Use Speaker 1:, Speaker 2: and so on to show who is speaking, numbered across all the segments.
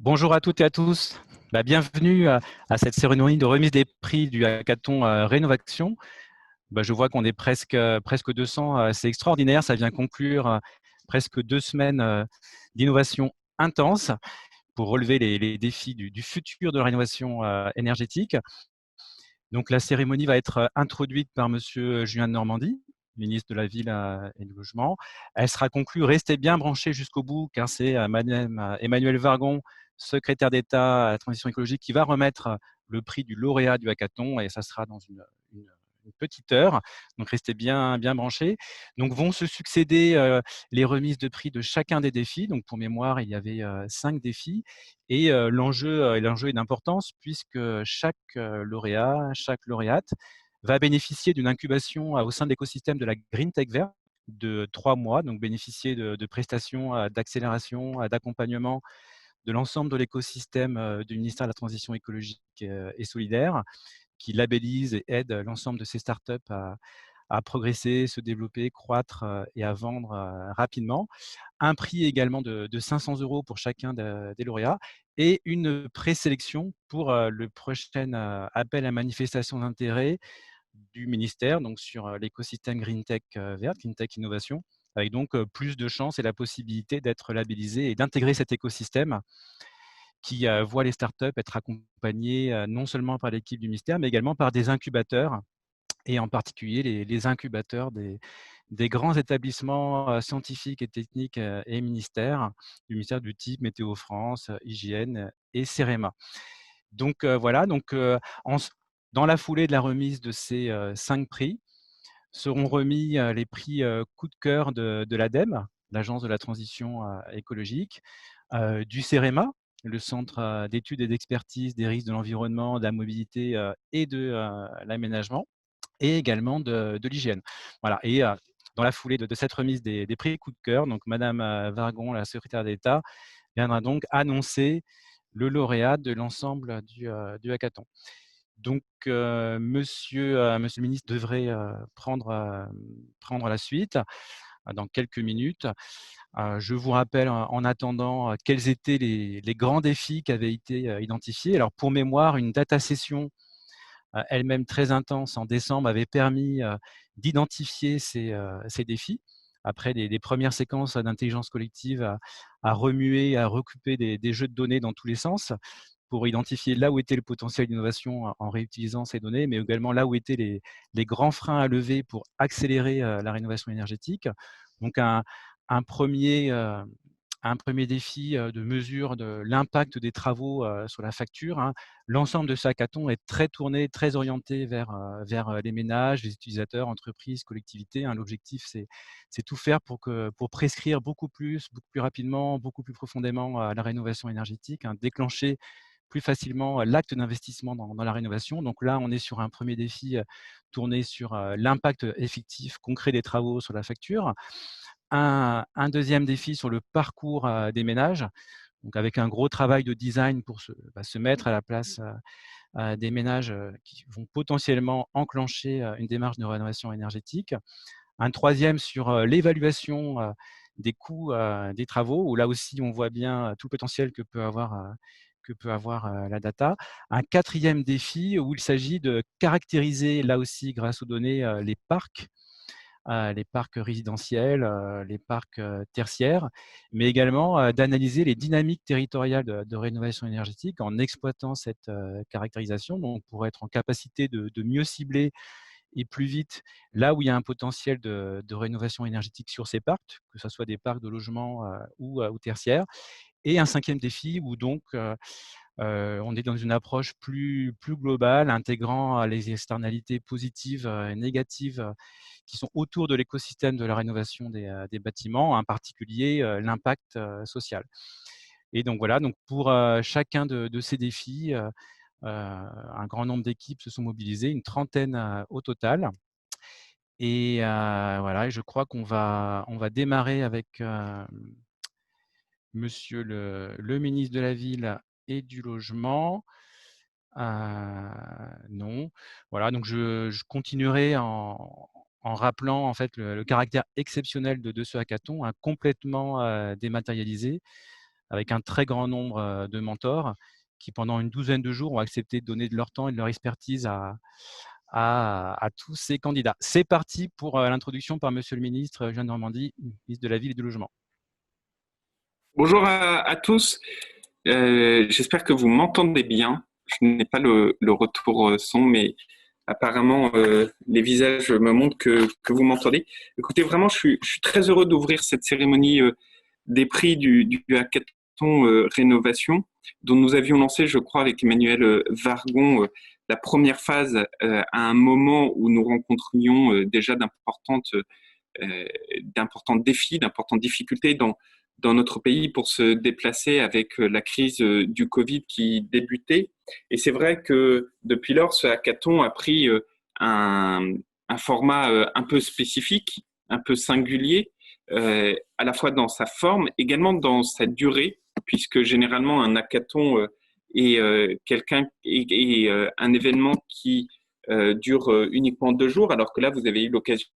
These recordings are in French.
Speaker 1: Bonjour à toutes et à tous. Bienvenue à cette cérémonie de remise des prix du hackathon Rénovation. Je vois qu'on est presque 200. C'est extraordinaire. Ça vient conclure presque 2 semaines d'innovation intense pour relever les défis du futur de la rénovation énergétique. Donc, la cérémonie va être introduite par Monsieur Julien de Normandie, ministre de la Ville et du Logement. Elle sera conclue, restez bien branchés jusqu'au bout, car c'est Madame Emmanuelle Vargon, secrétaire d'État à la transition écologique, qui va remettre le prix du lauréat du hackathon, et ça sera dans une petite heure. Donc, restez bien branchés. Donc, vont se succéder les remises de prix de chacun des défis. Donc, pour mémoire, il y avait 5 défis. Et l'enjeu est d'importance puisque chaque lauréat, chaque lauréate va bénéficier d'une incubation au sein de l'écosystème de la Green Tech Vert de 3 mois, donc bénéficier de prestations d'accélération, d'accompagnement de l'ensemble de l'écosystème du ministère de la Transition écologique et solidaire, qui labellise et aide l'ensemble de ces startups à progresser, se développer, croître et à vendre rapidement. Un prix également de 500 € pour chacun des lauréats et une présélection pour le prochain appel à manifestation d'intérêt du ministère, donc sur l'écosystème Green Tech verte, Green Tech Innovation, avec donc plus de chances et la possibilité d'être labellisé et d'intégrer cet écosystème qui voit les startups être accompagnées non seulement par l'équipe du ministère, mais également par des incubateurs et en particulier les incubateurs des grands établissements scientifiques et techniques et ministères, du ministère du type Météo France, Hygiène et CEREMA. Donc voilà, donc dans la foulée de la remise de ces 5 prix, seront remis les prix coup de cœur de l'ADEME, l'Agence de la transition écologique, du CEREMA, le Centre d'études et d'expertise des risques de l'environnement, de la mobilité et de l'aménagement, et également de l'hygiène. Voilà. Et dans la foulée de cette remise des prix coup de cœur, donc Madame Vargon, la secrétaire d'État, viendra donc annoncer le lauréat de l'ensemble du hackathon. Donc, monsieur le ministre devrait prendre la suite dans quelques minutes. Je vous rappelle en attendant quels étaient les grands défis qui avaient été identifiés. Alors, pour mémoire, une data session elle-même très intense en décembre avait permis d'identifier ces défis après des premières séquences d'intelligence collective à remuer, à recouper des jeux de données dans tous les sens pour identifier là où était le potentiel d'innovation en réutilisant ces données, mais également là où étaient les grands freins à lever pour accélérer la rénovation énergétique. Donc un premier, euh, un premier défi de mesure de l'impact des travaux sur la facture, hein. L'ensemble de ce hackathon est très tourné, très orienté vers les ménages, les utilisateurs, entreprises, collectivités, hein. L'objectif, c'est tout faire pour prescrire beaucoup plus rapidement, beaucoup plus profondément la rénovation énergétique, hein, déclencher plus facilement l'acte d'investissement dans la rénovation. Donc là, on est sur un premier défi tourné sur l'impact effectif, concret des travaux sur la facture. Un deuxième défi sur le parcours des ménages, donc avec un gros travail de design pour se mettre à la place des ménages qui vont potentiellement enclencher une démarche de rénovation énergétique. Un troisième sur l'évaluation des coûts des travaux, où là aussi on voit bien tout le potentiel que peut avoir la data. Un quatrième défi où il s'agit de caractériser là aussi grâce aux données les parcs résidentiels, les parcs tertiaires, mais également d'analyser les dynamiques territoriales de rénovation énergétique en exploitant cette caractérisation, donc pour être en capacité de mieux cibler et plus vite là où il y a un potentiel de rénovation énergétique sur ces parcs, que ce soit des parcs de logement ou tertiaires. Et un cinquième défi où donc on est dans une approche plus globale, intégrant les externalités positives et négatives qui sont autour de l'écosystème de la rénovation des bâtiments, en particulier l'impact social. Et donc voilà, donc pour chacun de ces défis, un grand nombre d'équipes se sont mobilisées, une trentaine au total. Et voilà, et je crois on va démarrer avec monsieur le ministre de la Ville et du Logement. Non. Voilà, donc je continuerai en rappelant en fait le caractère exceptionnel de ce hackathon, hein, complètement dématérialisé, avec un très grand nombre de mentors qui, pendant une douzaine de jours, ont accepté de donner de leur temps et de leur expertise à tous ces candidats. C'est parti pour l'introduction par Monsieur le ministre Jean Normandie, ministre de la Ville et du Logement.
Speaker 2: Bonjour à tous. J'espère que vous m'entendez bien. Je n'ai pas le retour son, mais apparemment, les visages me montrent que vous m'entendez. Écoutez, vraiment, je suis très heureux d'ouvrir cette cérémonie des prix du hackathon Rénovation, dont nous avions lancé, je crois, avec Emmanuel Vargon, la première phase à un moment où nous rencontrions déjà d'importants défis, d'importantes difficultés dans notre pays pour se déplacer avec la crise du Covid qui débutait. Et c'est vrai que depuis lors, ce hackathon a pris un format un peu spécifique, un peu singulier, à la fois dans sa forme, également dans sa durée, puisque généralement un hackathon est un événement qui dure uniquement 2 jours, alors que là, vous avez eu l'occasion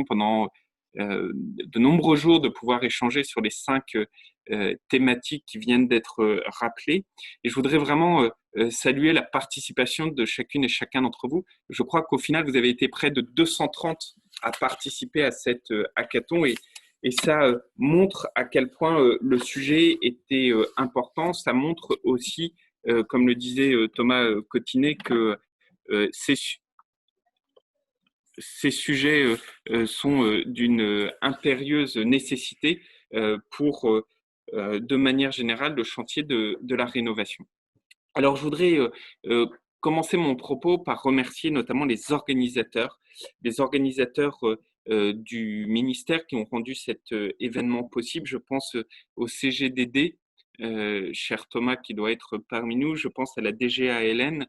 Speaker 2: pendant de nombreux jours de pouvoir échanger sur les 5 thématiques qui viennent d'être rappelées. Et je voudrais vraiment saluer la participation de chacune et chacun d'entre vous. Je crois qu'au final, vous avez été près de 230 à participer à cette hackathon et ça montre à quel point le sujet était important. Ça montre aussi, comme le disait Thomas Cotinet, que ces sujets sont d'une impérieuse nécessité pour, de manière générale, le chantier de la rénovation. Alors, je voudrais commencer mon propos par remercier notamment les organisateurs du ministère qui ont rendu cet événement possible. Je pense au CGDD, cher Thomas qui doit être parmi nous. Je pense à la DGALN,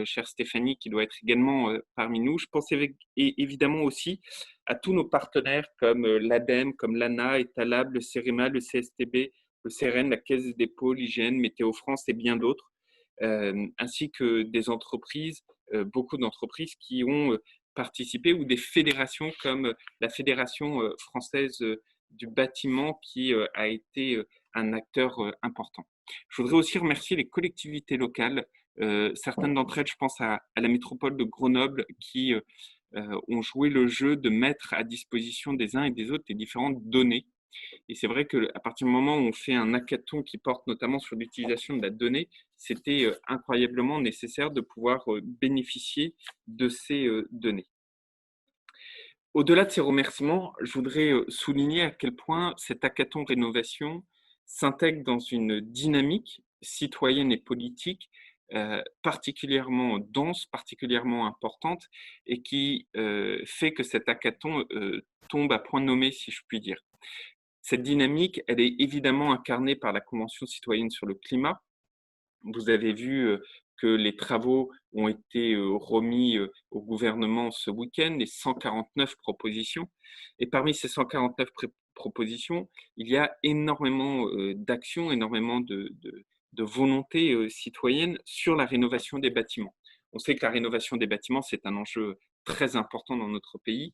Speaker 2: chère Stéphanie qui doit être également parmi nous. Je pense évidemment aussi à tous nos partenaires comme l'ADEME, comme l'ANA, Etalab, le CEREMA, le CSTB, le CEREN, la Caisse des dépôts, l'IGN, Météo France et bien d'autres. Ainsi que des entreprises, beaucoup d'entreprises qui ont participé, ou des fédérations comme la Fédération française du bâtiment qui a été un acteur important. Je voudrais aussi remercier les collectivités locales, certaines d'entre elles, je pense à la métropole de Grenoble, qui ont joué le jeu de mettre à disposition des uns et des autres les différentes données. Et c'est vrai qu'à partir du moment où on fait un hackathon qui porte notamment sur l'utilisation de la donnée, c'était incroyablement nécessaire de pouvoir bénéficier de ces données. Au-delà de ces remerciements, je voudrais souligner à quel point cet hackathon rénovation s'intègre dans une dynamique citoyenne et politique particulièrement dense, particulièrement importante, et qui fait que cet hackathon tombe à point nommé, si je puis dire. Cette dynamique, elle est évidemment incarnée par la Convention citoyenne sur le climat. Vous avez vu que les travaux ont été remis au gouvernement ce week-end, les 149 propositions. Et parmi ces 149 propositions, il y a énormément d'actions, énormément de volonté citoyenne sur la rénovation des bâtiments. On sait que la rénovation des bâtiments, c'est un enjeu très important dans notre pays,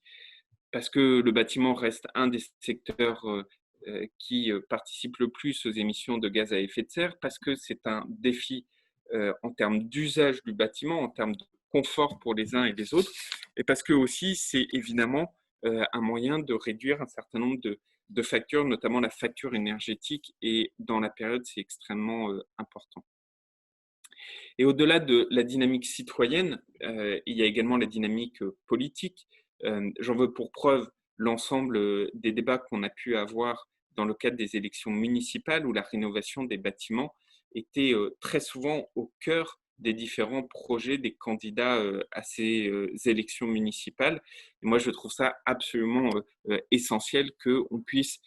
Speaker 2: parce que le bâtiment reste un des secteurs qui participe le plus aux émissions de gaz à effet de serre, parce que c'est un défi en termes d'usage du bâtiment, en termes de confort pour les uns et les autres, et parce que aussi c'est évidemment un moyen de réduire un certain nombre de factures, notamment la facture énergétique, et dans la période, c'est extrêmement important. Et au-delà de la dynamique citoyenne, il y a également la dynamique politique. J'en veux pour preuve l'ensemble des débats qu'on a pu avoir dans le cadre des élections municipales, où la rénovation des bâtiments était très souvent au cœur des différents projets des candidats à ces élections municipales. Et moi, je trouve ça absolument essentiel qu'on puisse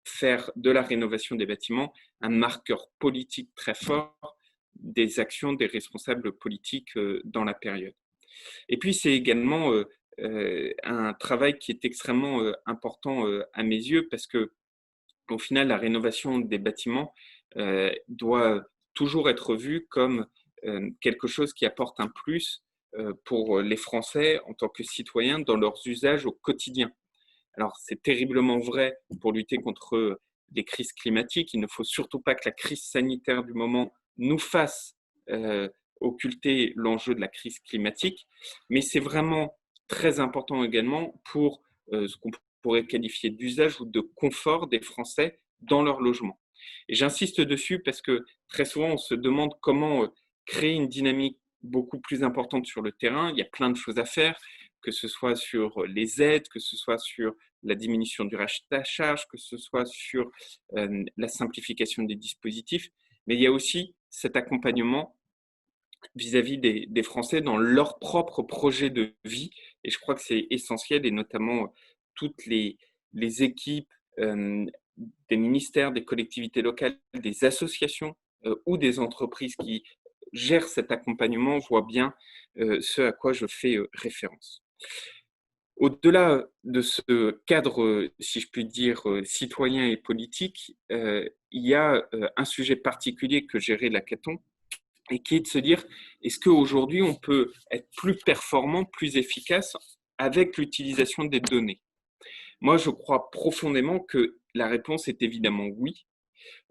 Speaker 2: faire de la rénovation des bâtiments un marqueur politique très fort des actions des responsables politiques dans la période. Et puis, c'est également un travail qui est extrêmement important à mes yeux, parce que au final, la rénovation des bâtiments doit toujours être vue comme quelque chose qui apporte un plus pour les Français en tant que citoyens dans leurs usages au quotidien. Alors, c'est terriblement vrai pour lutter contre des crises climatiques. Il ne faut surtout pas que la crise sanitaire du moment nous fasse occulter l'enjeu de la crise climatique, mais c'est vraiment très important également pour ce qu'on pourrait qualifier d'usage ou de confort des Français dans leur logement. Et j'insiste dessus parce que très souvent, on se demande comment créer une dynamique beaucoup plus importante sur le terrain. Il y a plein de choses à faire, que ce soit sur les aides, que ce soit sur la diminution du rachat à charge, que ce soit sur la simplification des dispositifs. Mais il y a aussi cet accompagnement vis-à-vis des Français dans leur propre projet de vie. Et je crois que c'est essentiel, et notamment toutes les équipes des ministères, des collectivités locales, des associations ou des entreprises qui gèrent cet accompagnement voient bien ce à quoi je fais référence. Au-delà de ce cadre, si je puis dire, citoyen et politique, il y a un sujet particulier que gérait l'hackathon, et qui est de se dire, est-ce qu'aujourd'hui, on peut être plus performant, plus efficace avec l'utilisation des données? Moi, je crois profondément que la réponse est évidemment oui,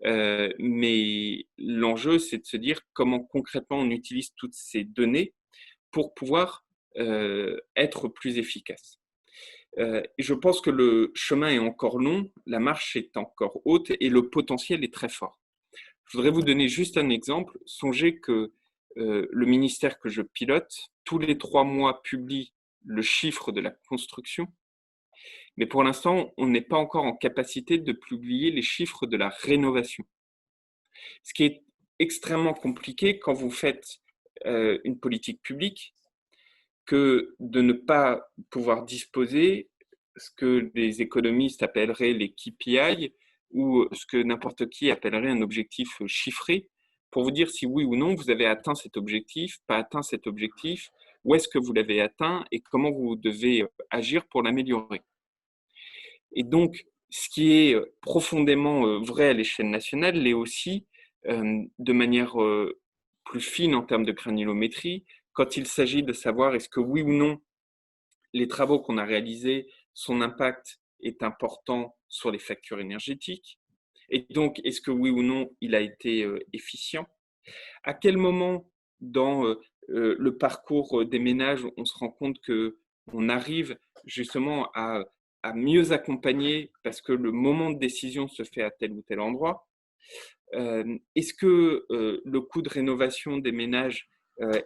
Speaker 2: mais l'enjeu, c'est de se dire comment concrètement on utilise toutes ces données pour pouvoir être plus efficace. Je pense que le chemin est encore long, la marche est encore haute et le potentiel est très fort. Je voudrais vous donner juste un exemple. Songez que le ministère que je pilote, tous les 3 mois, publie le chiffre de la construction, mais pour l'instant, on n'est pas encore en capacité de publier les chiffres de la rénovation. Ce qui est extrêmement compliqué quand vous faites une politique publique, que de ne pas pouvoir disposer ce que les économistes appelleraient les KPI, ou ce que n'importe qui appellerait un objectif chiffré, pour vous dire si oui ou non vous avez atteint cet objectif, pas atteint cet objectif, où est-ce que vous l'avez atteint et comment vous devez agir pour l'améliorer. Et donc, ce qui est profondément vrai à l'échelle nationale l'est aussi de manière plus fine en termes de granulométrie, quand il s'agit de savoir est-ce que oui ou non les travaux qu'on a réalisés, son impact est important sur les factures énergétiques. Et donc, est-ce que oui ou non, il a été efficient? À quel moment dans le parcours des ménages, on se rend compte qu'on arrive justement à mieux accompagner parce que le moment de décision se fait à tel ou tel endroit? Est-ce que le coût de rénovation des ménages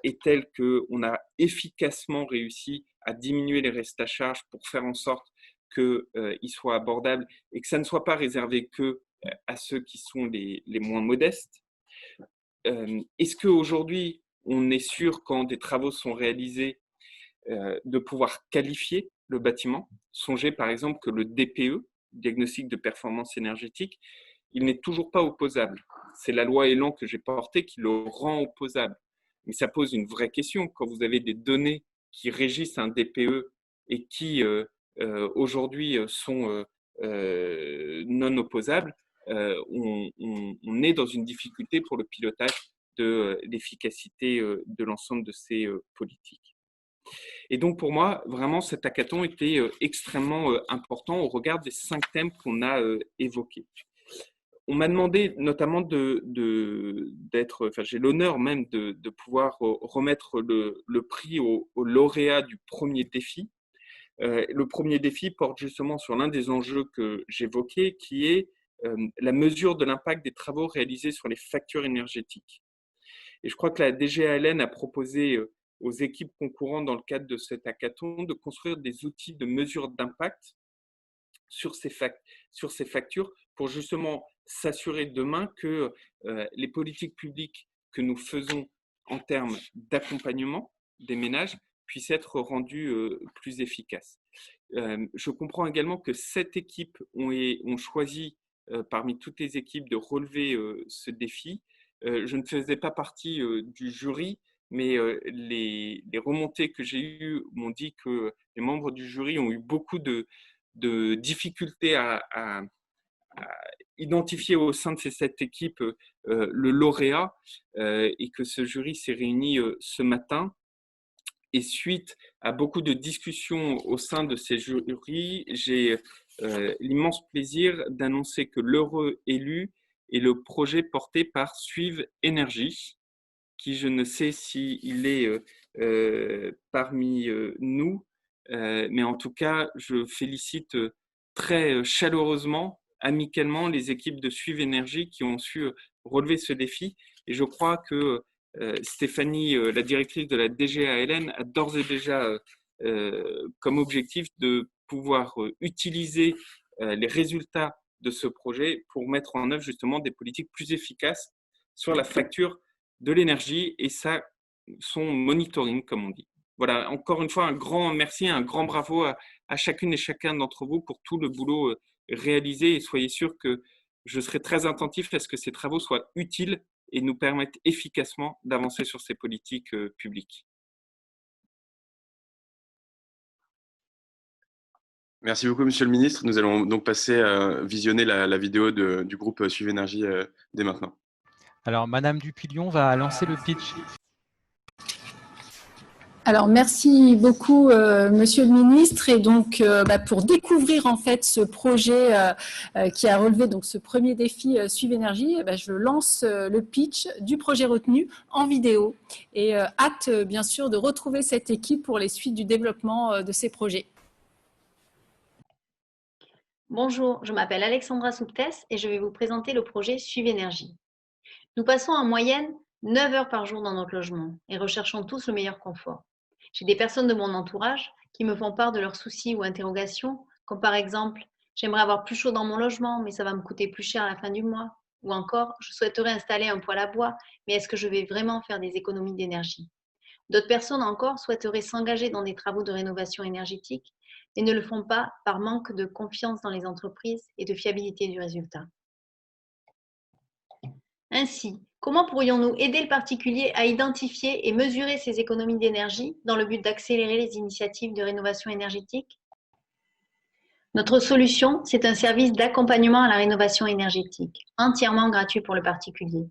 Speaker 2: est tel qu'on a efficacement réussi à diminuer les restes à charge pour faire en sorte qu'ils soient abordables et que ça ne soit pas réservé que à ceux qui sont les moins modestes? Est-ce qu'aujourd'hui, on est sûr, quand des travaux sont réalisés, de pouvoir qualifier le bâtiment? Songez par exemple que le DPE, diagnostic de performance énergétique, il n'est toujours pas opposable. C'est la loi Elan que j'ai portée qui le rend opposable. Mais ça pose une vraie question. Quand vous avez des données qui régissent un DPE et qui aujourd'hui sont non opposables, on est dans une difficulté pour le pilotage de l'efficacité de l'ensemble de ces politiques. Et donc pour moi, vraiment, cet hackathon était extrêmement important au regard des 5 thèmes qu'on a évoqués. On m'a demandé notamment d'être, enfin j'ai l'honneur même de pouvoir remettre le prix au lauréat du premier défi. Le premier défi porte justement sur l'un des enjeux que j'évoquais, qui est la mesure de l'impact des travaux réalisés sur les factures énergétiques. Et je crois que la DGALN a proposé aux équipes concourantes dans le cadre de cet hackathon de construire des outils de mesure d'impact sur ces factures pour justement s'assurer demain que les politiques publiques que nous faisons en termes d'accompagnement des ménages puissent être rendues plus efficaces. Je comprends également que 7 équipes ont choisi parmi toutes les équipes de relever ce défi. Je ne faisais pas partie du jury, mais les remontées que j'ai eues m'ont dit que les membres du jury ont eu beaucoup de difficultés à identifier au sein de ces 7 équipes le lauréat, et que ce jury s'est réuni ce matin. Et suite à beaucoup de discussions au sein de ces jurys, j'ai l'immense plaisir d'annoncer que l'heureux élu est le projet porté par Suive Énergie, qui je ne sais s'il est parmi nous, mais en tout cas, je félicite très chaleureusement, amicalement, les équipes de Suive Énergie qui ont su relever ce défi. Et je crois que Stéphanie, la directrice de la DGALN, a d'ores et déjà comme objectif de pouvoir utiliser les résultats de ce projet pour mettre en œuvre justement des politiques plus efficaces sur la facture de l'énergie et son monitoring, comme on dit. Voilà, encore une fois, un grand merci, un grand bravo à chacune et chacun d'entre vous pour tout le boulot réalisé et soyez sûr que je serai très attentif à ce que ces travaux soient utiles et nous permettent efficacement d'avancer sur ces politiques publiques.
Speaker 3: Merci beaucoup, Monsieur le Ministre. Nous allons donc passer à visionner la vidéo du groupe Suive Énergie dès maintenant.
Speaker 1: Alors, Madame Dupuy-Lyon va lancer le pitch.
Speaker 4: Alors, merci beaucoup, Monsieur le Ministre. Et donc, pour découvrir en fait ce projet qui a relevé donc ce premier défi Suive Énergie, je lance le pitch du projet retenu en vidéo et hâte bien sûr de retrouver cette équipe pour les suites du développement de ces projets.
Speaker 5: Bonjour, je m'appelle Alexandra Souptès et je vais vous présenter le projet Suive Énergie. Nous passons en moyenne 9 heures par jour dans notre logement et recherchons tous le meilleur confort. J'ai des personnes de mon entourage qui me font part de leurs soucis ou interrogations, comme par exemple « j'aimerais avoir plus chaud dans mon logement, mais ça va me coûter plus cher à la fin du mois » ou encore « je souhaiterais installer un poêle à bois, mais est-ce que je vais vraiment faire des économies d'énergie ?» D'autres personnes encore souhaiteraient s'engager dans des travaux de rénovation énergétique et ne le font pas par manque de confiance dans les entreprises et de fiabilité du résultat. Ainsi, comment pourrions-nous aider le particulier à identifier et mesurer ses économies d'énergie dans le but d'accélérer les initiatives de rénovation énergétique? Notre solution, c'est un service d'accompagnement à la rénovation énergétique, entièrement gratuit pour le particulier,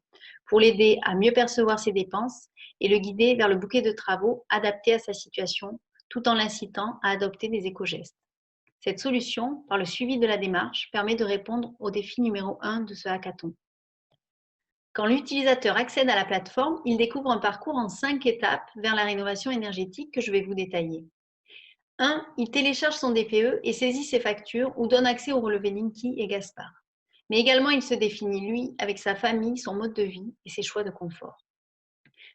Speaker 5: pour l'aider à mieux percevoir ses dépenses et le guider vers le bouquet de travaux adapté à sa situation, tout en l'incitant à adopter des éco-gestes. Cette solution, par le suivi de la démarche, permet de répondre au défi numéro 1 de ce hackathon. Quand l'utilisateur accède à la plateforme, il découvre un parcours en 5 étapes vers la rénovation énergétique que je vais vous détailler. 1. Il télécharge son DPE et saisit ses factures ou donne accès au relevé Linky et Gaspard. Mais également, il se définit, lui, avec sa famille, son mode de vie et ses choix de confort.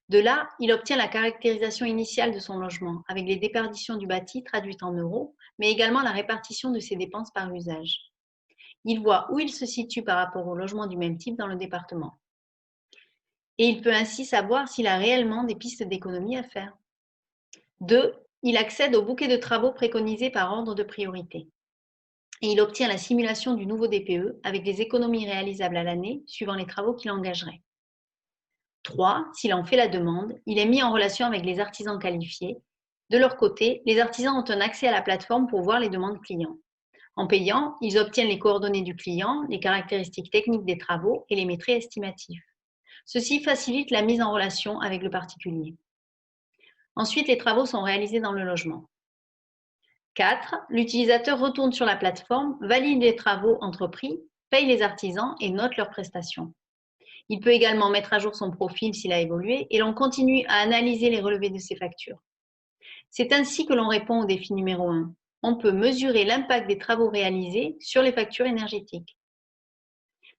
Speaker 5: De là, il obtient la caractérisation initiale de son logement, avec les déperditions du bâti traduites en euros, mais également la répartition de ses dépenses par usage. Il voit où il se situe par rapport au logement du même type dans le département. Et il peut ainsi savoir s'il a réellement des pistes d'économie à faire. 2. Il accède au bouquet de travaux préconisés par ordre de priorité. Et il obtient la simulation du nouveau DPE avec les économies réalisables à l'année suivant les travaux qu'il engagerait. 3. S'il en fait la demande, il est mis en relation avec les artisans qualifiés. De leur côté, les artisans ont un accès à la plateforme pour voir les demandes clients. En payant, ils obtiennent les coordonnées du client, les caractéristiques techniques des travaux et les métriques estimatifs. Ceci facilite la mise en relation avec le particulier. Ensuite, les travaux sont réalisés dans le logement. 4. L'utilisateur retourne sur la plateforme, valide les travaux entrepris, paye les artisans et note leurs prestations. Il peut également mettre à jour son profil s'il a évolué et l'on continue à analyser les relevés de ses factures. C'est ainsi que l'on répond au défi numéro 1. On peut mesurer l'impact des travaux réalisés sur les factures énergétiques.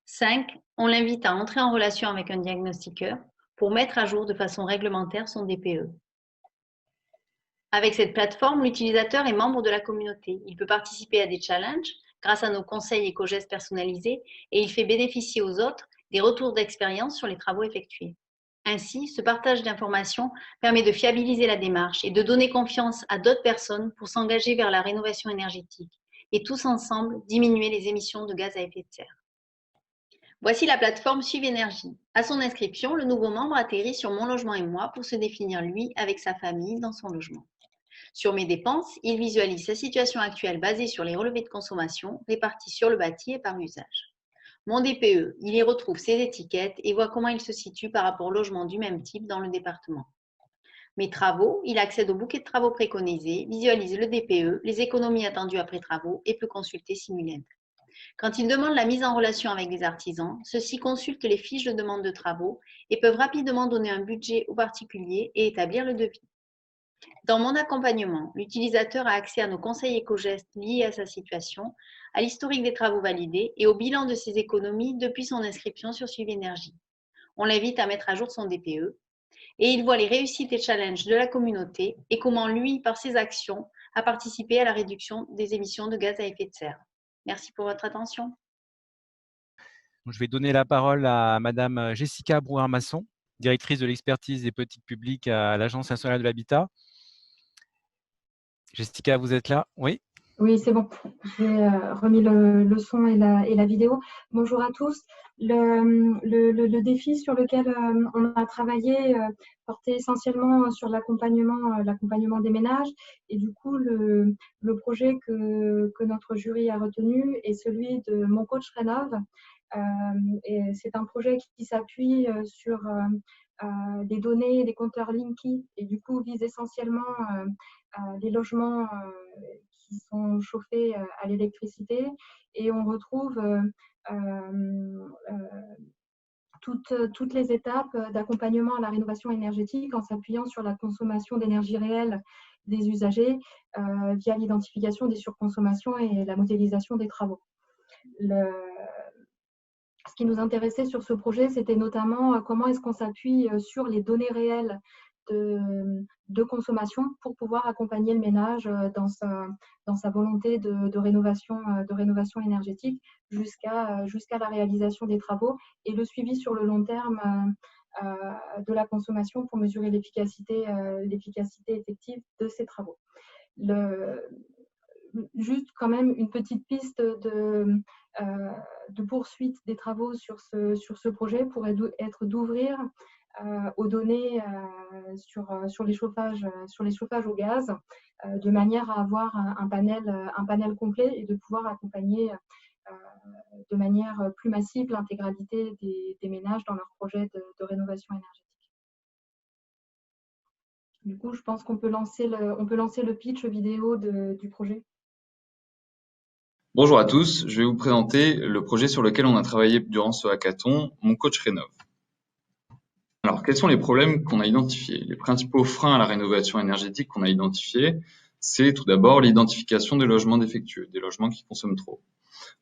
Speaker 5: 5. On l'invite à entrer en relation avec un diagnostiqueur pour mettre à jour de façon réglementaire son DPE. Avec cette plateforme, l'utilisateur est membre de la communauté. Il peut participer à des challenges grâce à nos conseils éco-gestes personnalisés et il fait bénéficier aux autres des retours d'expérience sur les travaux effectués. Ainsi, ce partage d'informations permet de fiabiliser la démarche et de donner confiance à d'autres personnes pour s'engager vers la rénovation énergétique et tous ensemble diminuer les émissions de gaz à effet de serre. Voici la plateforme Suive Énergie. À son inscription, le nouveau membre atterrit sur Mon Logement et moi pour se définir lui avec sa famille dans son logement. Sur Mes dépenses, il visualise sa situation actuelle basée sur les relevés de consommation répartis sur le bâti et par usage. Mon DPE, il y retrouve ses étiquettes et voit comment il se situe par rapport au logement du même type dans le département. Mes travaux, il accède au bouquet de travaux préconisés, visualise le DPE, les économies attendues après travaux et peut consulter Simulent. Quand il demande la mise en relation avec des artisans, ceux-ci consultent les fiches de demande de travaux et peuvent rapidement donner un budget au particulier et établir le devis. Dans mon accompagnement, l'utilisateur a accès à nos conseils éco-gestes liés à sa situation, à l'historique des travaux validés et au bilan de ses économies depuis son inscription sur Suivi Énergie. On l'invite à mettre à jour son DPE et il voit les réussites et challenges de la communauté et comment lui, par ses actions, a participé à la réduction des émissions de gaz à effet de serre. Merci pour votre attention.
Speaker 1: Je vais donner la parole à Madame Jessica Brouard-Masson, directrice de l'expertise des politiques publiques à l'Agence nationale de l'habitat. Jessica, vous êtes là? Oui.
Speaker 6: Oui, c'est bon. J'ai remis le son et la vidéo. Bonjour à tous. Le défi sur lequel on a travaillé portait essentiellement sur l'accompagnement des ménages. Et du coup, le projet que notre jury a retenu est celui de Mon Coach Rénov'. Et c'est un projet qui s'appuie sur des données, des compteurs Linky, et du coup vise essentiellement les logements qui sont chauffés à l'électricité, et on retrouve toutes les étapes d'accompagnement à la rénovation énergétique en s'appuyant sur la consommation d'énergie réelle des usagers via l'identification des surconsommations et la modélisation des travaux. Ce qui nous intéressait sur ce projet, c'était notamment comment est-ce qu'on s'appuie sur les données réelles de consommation pour pouvoir accompagner le ménage dans sa volonté de rénovation énergétique jusqu'à la réalisation des travaux et le suivi sur le long terme de la consommation pour mesurer l'efficacité effective de ces travaux. Juste quand même une petite piste de poursuite des travaux sur ce projet pourrait être d'ouvrir aux données sur les chauffages au gaz, de manière à avoir un panel complet et de pouvoir accompagner de manière plus massive l'intégralité des ménages dans leur projet de rénovation énergétique. Du coup, je pense qu'on peut lancer le pitch vidéo du projet.
Speaker 7: Bonjour à tous, je vais vous présenter le projet sur lequel on a travaillé durant ce hackathon, Mon Coach Rénov'. Alors, quels sont les problèmes qu'on a identifiés? Les principaux freins à la rénovation énergétique qu'on a identifiés, c'est tout d'abord l'identification des logements défectueux, des logements qui consomment trop.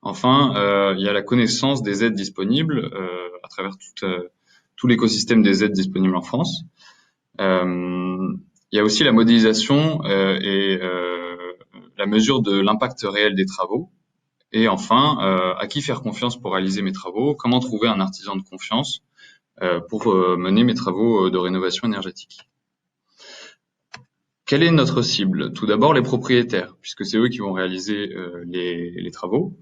Speaker 7: Enfin, il y a la connaissance des aides disponibles à travers tout l'écosystème des aides disponibles en France. Il y a aussi la modélisation et la mesure de l'impact réel des travaux. Et enfin, à qui faire confiance pour réaliser mes travaux? Comment trouver un artisan de confiance pour mener mes travaux de rénovation énergétique? Quelle est notre cible? Tout d'abord, les propriétaires, puisque c'est eux qui vont réaliser les travaux.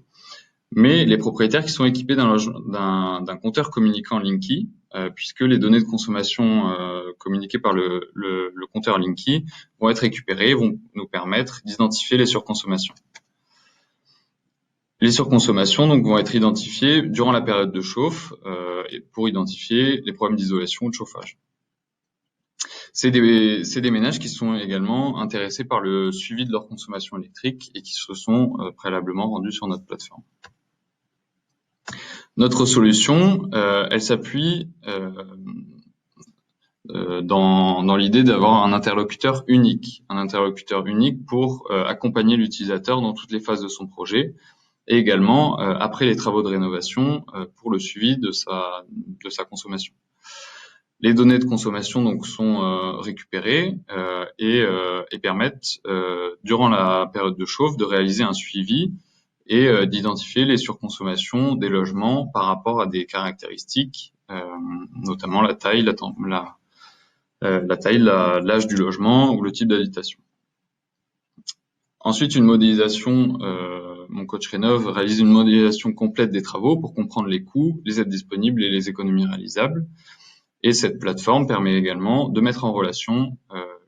Speaker 7: Mais les propriétaires qui sont équipés d'un compteur communicant Linky, puisque les données de consommation communiquées par le compteur Linky vont être récupérées et vont nous permettre d'identifier les surconsommations. Les surconsommations donc vont être identifiées durant la période de chauffe pour identifier les problèmes d'isolation ou de chauffage. C'est des ménages qui sont également intéressés par le suivi de leur consommation électrique et qui se sont préalablement rendus sur notre plateforme. Notre solution, elle s'appuie dans l'idée d'avoir un interlocuteur unique pour accompagner l'utilisateur dans toutes les phases de son projet, et également après les travaux de rénovation pour le suivi de sa consommation. Les données de consommation donc sont récupérées et permettent durant la période de chauffe de réaliser un suivi et d'identifier les surconsommations des logements par rapport à des caractéristiques, notamment la taille, l'âge du logement ou le type d'habitation. Ensuite, une modélisation, Mon Coach Rénov' réalise une modélisation complète des travaux pour comprendre les coûts, les aides disponibles et les économies réalisables. Et cette plateforme permet également de mettre en relation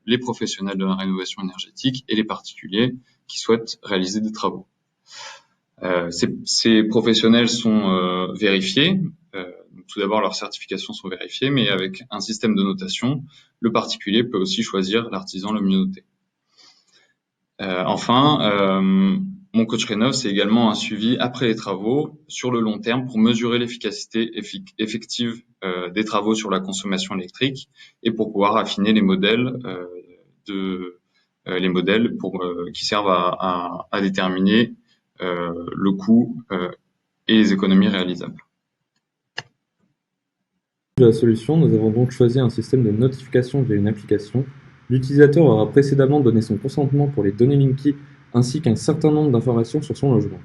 Speaker 7: les professionnels de la rénovation énergétique et les particuliers qui souhaitent réaliser des travaux. Ces professionnels sont vérifiés, tout d'abord, leurs certifications sont vérifiées, mais avec un système de notation, le particulier peut aussi choisir l'artisan le mieux noté. Enfin, mon coach Rénov, c'est également un suivi après les travaux sur le long terme pour mesurer l'efficacité effective des travaux sur la consommation électrique et pour pouvoir affiner les modèles qui servent à déterminer le coût et les économies réalisables.
Speaker 8: De la solution, nous avons donc choisi un système de notification via une application. L'utilisateur aura précédemment donné son consentement pour les données Linky ainsi qu'un certain nombre d'informations sur son logement.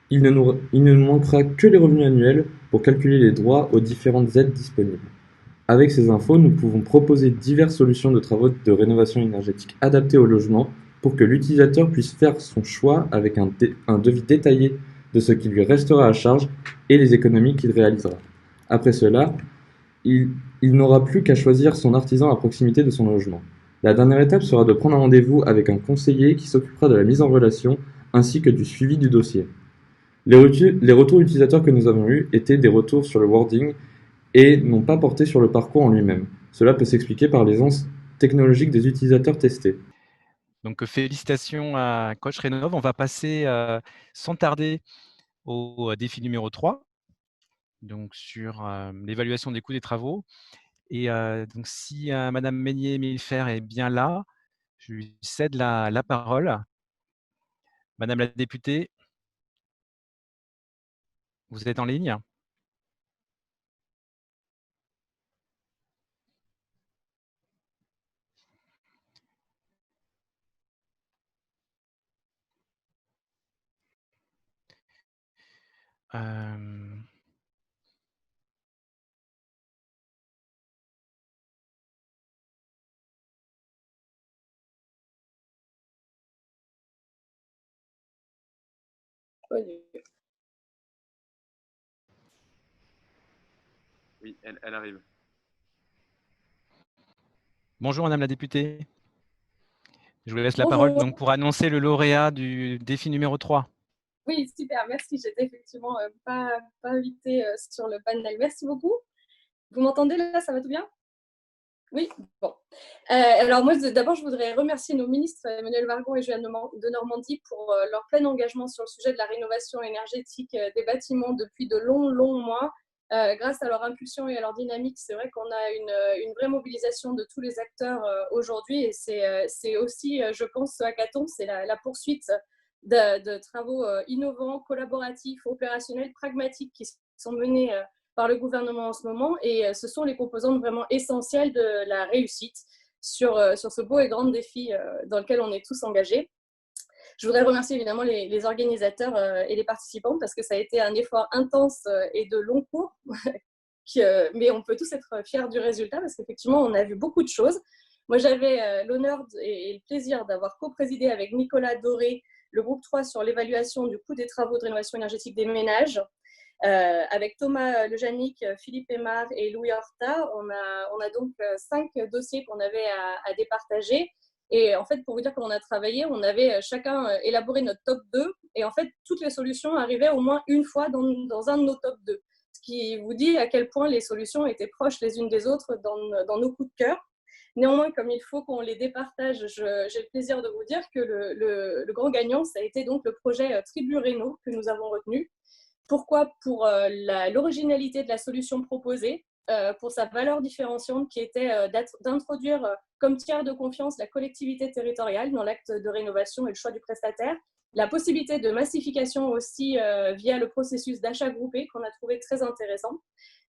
Speaker 8: Il ne nous manquera que les revenus annuels pour calculer les droits aux différentes aides disponibles. Avec ces infos, nous pouvons proposer diverses solutions de travaux de rénovation énergétique adaptées au logement pour que l'utilisateur puisse faire son choix avec un devis détaillé de ce qui lui restera à charge et les économies qu'il réalisera. Après cela, il n'aura plus qu'à choisir son artisan à proximité de son logement. La dernière étape sera de prendre un rendez-vous avec un conseiller qui s'occupera de la mise en relation ainsi que du suivi du dossier. Les retours utilisateurs que nous avons eus étaient des retours sur le wording et n'ont pas porté sur le parcours en lui-même. Cela peut s'expliquer par l'aisance technologique des utilisateurs testés.
Speaker 1: Donc, félicitations à Coach Rénov. On va passer sans tarder au défi numéro 3, donc sur l'évaluation des coûts des travaux. Et donc, si Madame Meignier-Millefert est bien là, je lui cède la parole. Madame la députée, vous êtes en ligne?
Speaker 3: Oui, elle arrive.
Speaker 1: Bonjour Madame la députée. Je vous laisse la
Speaker 9: Bonjour.
Speaker 1: parole donc, pour annoncer le lauréat du défi numéro 3.
Speaker 9: Oui, super, merci. J'étais effectivement pas invitée sur le panel. Merci beaucoup. Vous m'entendez là? Ça va tout bien? Oui, bon. Alors moi, d'abord, je voudrais remercier nos ministres, Emmanuel Wargon et Juliane de Normandie, pour leur plein engagement sur le sujet de la rénovation énergétique des bâtiments depuis de longs mois. Grâce à leur impulsion et à leur dynamique, c'est vrai qu'on a une vraie mobilisation de tous les acteurs aujourd'hui. Et c'est aussi, je pense, ce hackathon, c'est la poursuite de travaux innovants, collaboratifs, opérationnels, pragmatiques qui sont menés par le gouvernement en ce moment, et ce sont les composantes vraiment essentielles de la réussite sur ce beau et grand défi dans lequel on est tous engagés. Je voudrais remercier évidemment les organisateurs et les participants parce que ça a été un effort intense et de long cours, mais on peut tous être fiers du résultat parce qu'effectivement, on a vu beaucoup de choses. Moi, j'avais l'honneur et le plaisir d'avoir co-présidé avec Nicolas Doré le groupe 3 sur l'évaluation du coût des travaux de rénovation énergétique des ménages. Avec Thomas Lejanic, Philippe Aymar et Louis Horta, on a donc 5 dossiers qu'on avait à départager. Et en fait, pour vous dire comment on a travaillé, on avait chacun élaboré notre top 2. Et en fait, toutes les solutions arrivaient au moins une fois dans un de nos top 2. Ce qui vous dit à quel point les solutions étaient proches les unes des autres dans nos coups de cœur. Néanmoins, comme il faut qu'on les départage, j'ai le plaisir de vous dire que le grand gagnant, ça a été donc le projet Tribu Réno que nous avons retenu. Pourquoi? Pour l'originalité de la solution proposée, pour sa valeur différenciante qui était d'introduire comme tiers de confiance la collectivité territoriale dans l'acte de rénovation et le choix du prestataire, la possibilité de massification aussi via le processus d'achat groupé qu'on a trouvé très intéressant.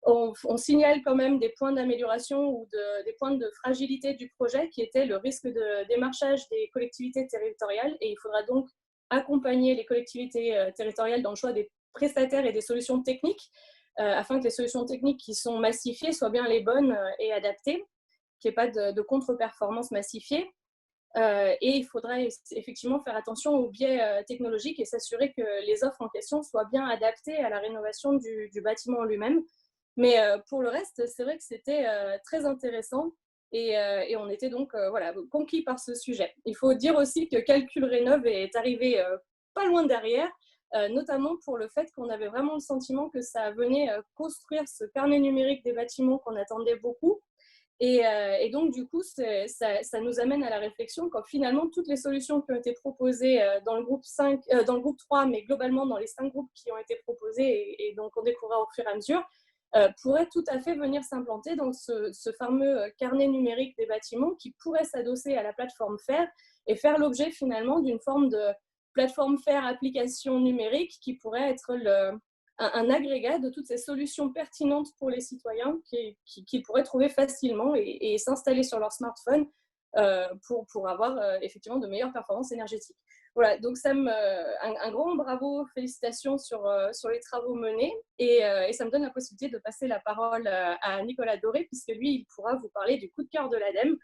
Speaker 9: On signale quand même des points d'amélioration ou des points de fragilité du projet qui étaient le risque de démarchage des collectivités territoriales, et il faudra donc accompagner les collectivités territoriales dans le choix des prestataires et des solutions techniques afin que les solutions techniques qui sont massifiées soient bien les bonnes et adaptées, qu'il n'y ait pas de contre-performance massifiée. Et il faudra effectivement faire attention aux biais technologiques et s'assurer que les offres en question soient bien adaptées à la rénovation du bâtiment en lui-même. Mais pour le reste, c'est vrai que c'était très intéressant et on était donc voilà, conquis par ce sujet. Il faut dire aussi que Calcul Rénov est arrivé pas loin derrière, notamment pour le fait qu'on avait vraiment le sentiment que ça venait construire ce carnet numérique des bâtiments qu'on attendait beaucoup. Et donc, du coup, ça nous amène à la réflexion quand finalement, toutes les solutions qui ont été proposées dans le groupe 5, dans le groupe 3, mais globalement dans les 5 groupes qui ont été proposés et donc on découvrira au fur et à mesure, pourraient tout à fait venir s'implanter dans ce fameux carnet numérique des bâtiments qui pourrait s'adosser à la plateforme FAIR et faire l'objet finalement d'une forme de plateforme FAIR application numérique qui pourrait être un agrégat de toutes ces solutions pertinentes pour les citoyens qu'ils pourraient trouver facilement et s'installer sur leur smartphone pour avoir effectivement de meilleures performances énergétiques. Voilà, donc un grand bravo, félicitations sur les travaux menés et ça me donne la possibilité de passer la parole à Nicolas Doré puisque lui, il pourra vous parler du coup de cœur de l'ADEME.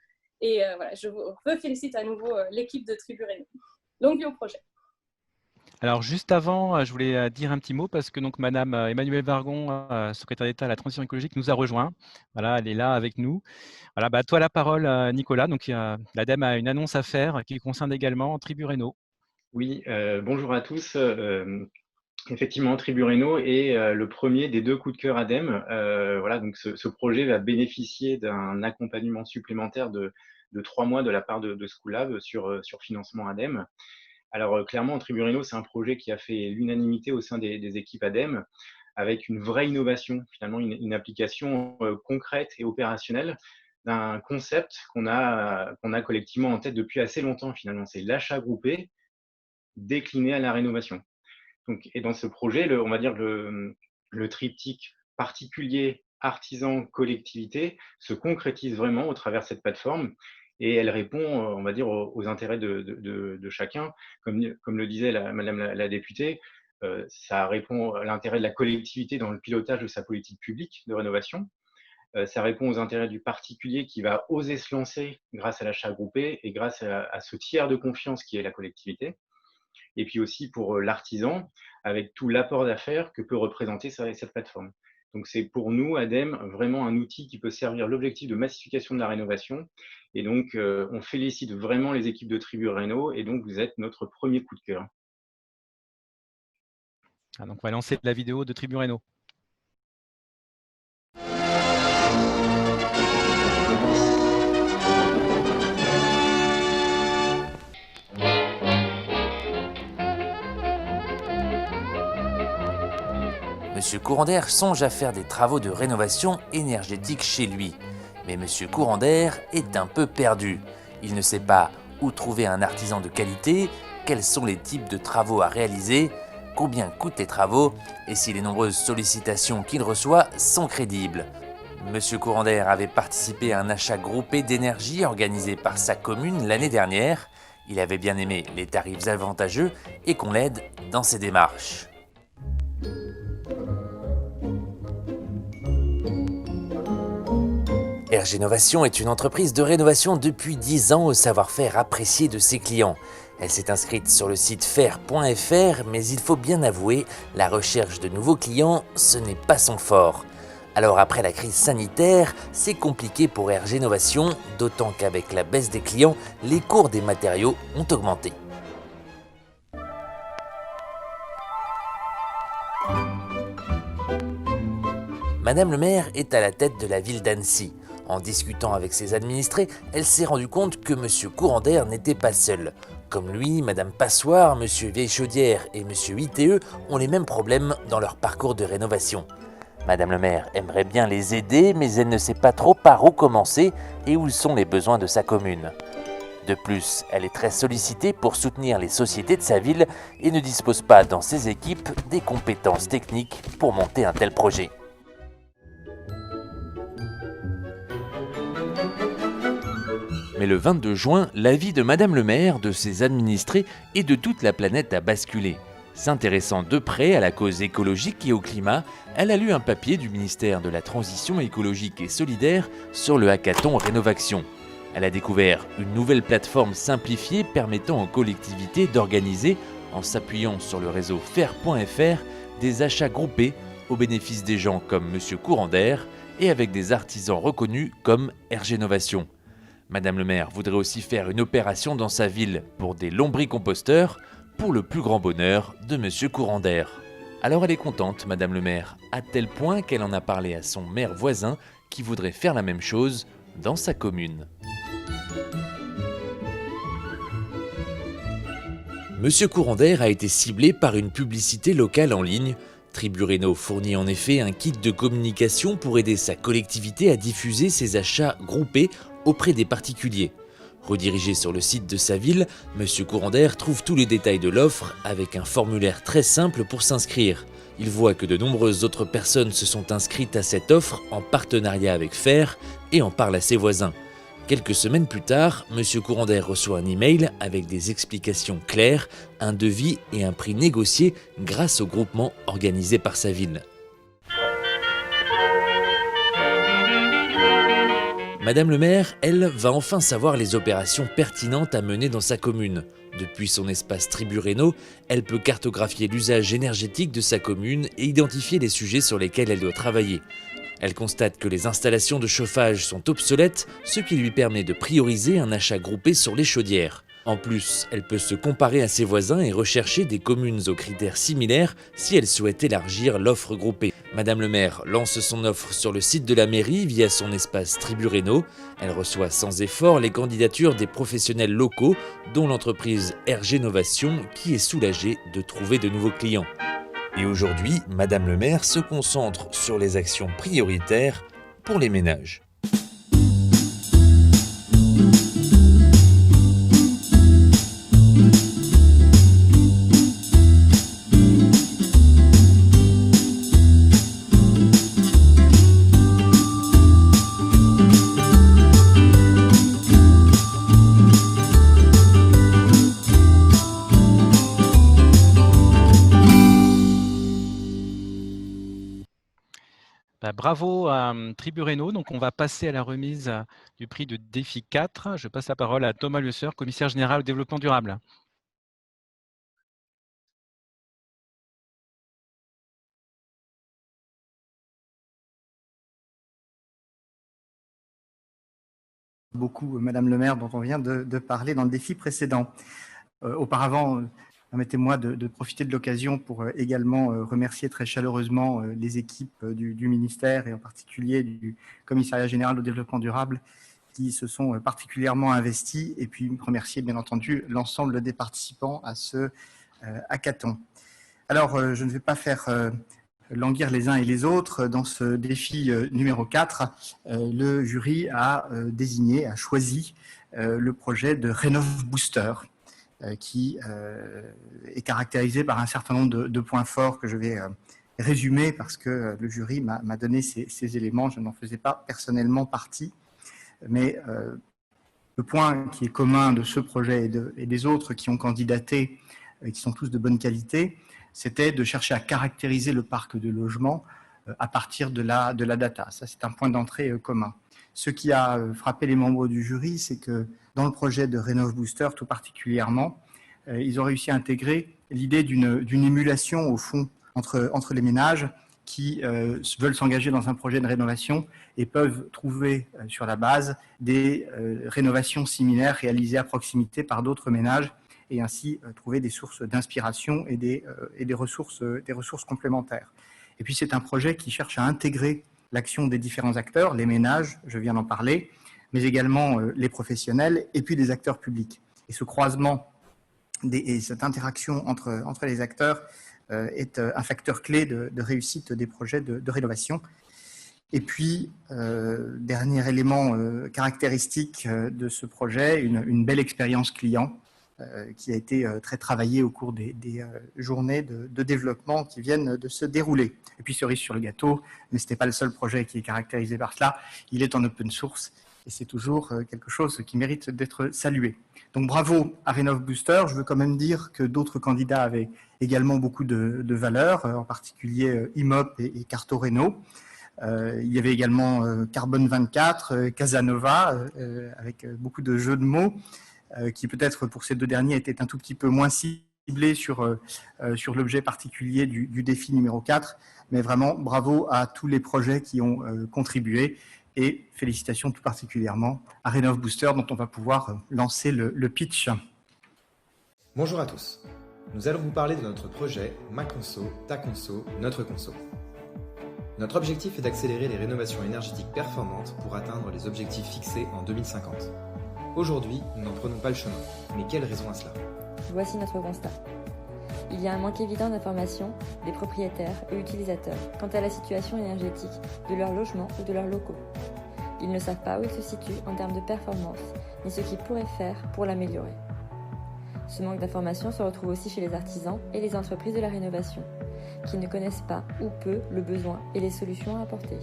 Speaker 9: Et voilà, je vous félicite à nouveau l'équipe de Tribu Réno. Longue vie au projet.
Speaker 1: Alors, juste avant, je voulais dire un petit mot parce que donc Madame Emmanuelle Vargon, secrétaire d'État à la transition écologique, nous a rejoint. Voilà, elle est là avec nous. Voilà, à toi la parole, Nicolas. Donc, l'ADEME a une annonce à faire qui concerne également Tribu Réno.
Speaker 10: Oui, bonjour à tous. Effectivement, Tribu Réno est le premier des 2 coups de cœur ADEME. Voilà, donc ce projet va bénéficier d'un accompagnement supplémentaire de 3 mois de la part de Schoolab sur financement ADEME. Alors clairement, Tribu Réno, c'est un projet qui a fait l'unanimité au sein des équipes ADEME avec une vraie innovation, finalement une application concrète et opérationnelle d'un concept qu'on a collectivement en tête depuis assez longtemps finalement. C'est l'achat groupé décliné à la rénovation. Donc, et dans ce projet, on va dire le triptyque particulier, artisan, collectivité se concrétise vraiment au travers de cette plateforme. Et elle répond, on va dire, aux intérêts de chacun. Comme le disait Madame la députée, ça répond à l'intérêt de la collectivité dans le pilotage de sa politique publique de rénovation. Ça répond aux intérêts du particulier qui va oser se lancer grâce à l'achat groupé et grâce à ce tiers de confiance qui est la collectivité. Et puis aussi pour l'artisan, avec tout l'apport d'affaires que peut représenter cette plateforme. Donc c'est pour nous, ADEME, vraiment un outil qui peut servir l'objectif de massification de la rénovation. Et donc, on félicite vraiment les équipes de Tribu Réno et donc vous êtes notre premier coup de cœur.
Speaker 1: Donc on va lancer la vidéo de Tribu Réno.
Speaker 11: Monsieur Courandère songe à faire des travaux de rénovation énergétique chez lui. Mais Monsieur Courandère est un peu perdu. Il ne sait pas où trouver un artisan de qualité, quels sont les types de travaux à réaliser, combien coûtent les travaux et si les nombreuses sollicitations qu'il reçoit sont crédibles. Monsieur Courandère avait participé à un achat groupé d'énergie organisé par sa commune l'année dernière. Il avait bien aimé les tarifs avantageux et qu'on l'aide dans ses démarches. Ergénovation est une entreprise de rénovation depuis 10 ans au savoir-faire apprécié de ses clients. Elle s'est inscrite sur le site faire.fr, mais il faut bien avouer, la recherche de nouveaux clients, ce n'est pas son fort. Alors après la crise sanitaire, c'est compliqué pour Ergénovation, d'autant qu'avec la baisse des clients, les cours des matériaux ont augmenté. Madame le maire est à la tête de la ville d'Annecy. En discutant avec ses administrés, elle s'est rendue compte que M. Courandère n'était pas seul. Comme lui, Madame Passoire, M. Vieille-Chaudière et M. ITE ont les mêmes problèmes dans leur parcours de rénovation. Madame le maire aimerait bien les aider, mais elle ne sait pas trop par où commencer et où sont les besoins de sa commune. De plus, elle est très sollicitée pour soutenir les sociétés de sa ville et ne dispose pas dans ses équipes des compétences techniques pour monter un tel projet. Mais le 22 juin, la vie de Madame le maire, de ses administrés et de toute la planète a basculé. S'intéressant de près à la cause écologique et au climat, elle a lu un papier du ministère de la Transition écologique et solidaire sur le hackathon Rénovaction. Elle a découvert une nouvelle plateforme simplifiée permettant aux collectivités d'organiser, en s'appuyant sur le réseau faire.fr, des achats groupés au bénéfice des gens comme M. Courandère et avec des artisans reconnus comme Ergénovation. Madame le maire voudrait aussi faire une opération dans sa ville pour des lombricomposteurs. pour le plus grand bonheur de Monsieur Courant d'Air. Alors elle est contente, Madame le maire, à tel point qu'elle en a parlé à son maire voisin qui voudrait faire la même chose dans sa commune. Monsieur Courant d'Air a été ciblé par une publicité locale en ligne. Triburéno fournit en effet un kit de communication pour aider sa collectivité à diffuser ses achats groupés auprès des particuliers. Redirigé sur le site de sa ville, Monsieur Courant d'Air trouve tous les détails de l'offre avec un formulaire très simple pour s'inscrire. Il voit que de nombreuses autres personnes se sont inscrites à cette offre en partenariat avec Fer et en parle à ses voisins. Quelques semaines plus tard, Monsieur Courant d'Air reçoit un email avec des explications claires, un devis et un prix négocié grâce au groupement organisé par sa ville. Madame le maire, elle, va enfin savoir les opérations pertinentes à mener dans sa commune. Depuis son espace Triburéno, elle peut cartographier l'usage énergétique de sa commune et identifier les sujets sur lesquels elle doit travailler. Elle constate que les installations de chauffage sont obsolètes, ce qui lui permet de prioriser un achat groupé sur les chaudières. En plus, elle peut se comparer à ses voisins et rechercher des communes aux critères similaires si elle souhaite élargir l'offre groupée. Madame le maire lance son offre sur le site de la mairie via son espace Triburéno. Elle reçoit sans effort les candidatures des professionnels locaux, dont l'entreprise RGénovation, qui est soulagée de trouver de nouveaux clients. Et aujourd'hui, Madame le maire se concentre sur les actions prioritaires pour les ménages.
Speaker 1: Bravo à Triburéno. Donc, on va passer à la remise du prix de défi 4. Je passe la parole à Thomas Lesseur, commissaire général au développement durable.
Speaker 12: Beaucoup, Madame le maire, dont on vient de parler dans le défi précédent. Auparavant, permettez-moi de profiter de l'occasion pour également remercier très chaleureusement les équipes du ministère et en particulier du commissariat général au développement durable qui se sont particulièrement investis et puis remercier bien entendu l'ensemble des participants à ce hackathon. Alors, je ne vais pas faire languir les uns et les autres. Dans ce défi numéro 4, le jury a choisi le projet de Rénov Booster, qui est caractérisé par un certain nombre de points forts que je vais résumer parce que le jury m'a donné ces éléments. Je n'en faisais pas personnellement partie, mais le point qui est commun de ce projet et des autres qui ont candidaté, qui sont tous de bonne qualité, c'était de chercher à caractériser le parc de logements à partir de la data. Ça, c'est un point d'entrée commun. Ce qui a frappé les membres du jury, c'est que dans le projet de Rénov Booster, tout particulièrement, ils ont réussi à intégrer l'idée d'une émulation, au fond, entre les ménages qui veulent s'engager dans un projet de rénovation et peuvent trouver sur la base des rénovations similaires réalisées à proximité par d'autres ménages et ainsi trouver des sources d'inspiration et des ressources complémentaires. Et puis, c'est un projet qui cherche à intégrer l'action des différents acteurs, les ménages, je viens d'en parler, mais également les professionnels et puis les acteurs publics. Et ce croisement et cette interaction entre les acteurs est un facteur clé de réussite des projets de rénovation. Et puis, dernier élément caractéristique de ce projet, une belle expérience client qui a été très travaillée au cours des journées de développement qui viennent de se dérouler. Et puis, cerise sur le gâteau, mais ce n'est pas le seul projet qui est caractérisé par cela, il est en open source et c'est toujours quelque chose qui mérite d'être salué. Donc bravo à Rénov Booster. Je veux quand même dire que d'autres candidats avaient également beaucoup de valeur, en particulier IMOP et Carto Réno. Il y avait également Carbone 24, Casanova, avec beaucoup de jeux de mots, qui peut-être pour ces deux derniers étaient un tout petit peu moins ciblés sur l'objet particulier du défi numéro 4. Mais vraiment, bravo à tous les projets qui ont contribué et félicitations tout particulièrement à Rénov Booster dont on va pouvoir lancer le pitch.
Speaker 13: Bonjour à tous. Nous allons vous parler de notre projet Ma Conso, Ta Conso, Notre Conso. Notre objectif est d'accélérer les rénovations énergétiques performantes pour atteindre les objectifs fixés en 2050. Aujourd'hui, nous n'en prenons pas le chemin. Mais quelle raison à cela?
Speaker 14: Voici notre constat. Il y a un manque évident d'informations des propriétaires et utilisateurs quant à la situation énergétique de leurs logements ou de leurs locaux. Ils ne savent pas où ils se situent en termes de performance, ni ce qu'ils pourraient faire pour l'améliorer. Ce manque d'informations se retrouve aussi chez les artisans et les entreprises de la rénovation, qui ne connaissent pas ou peu le besoin et les solutions à apporter.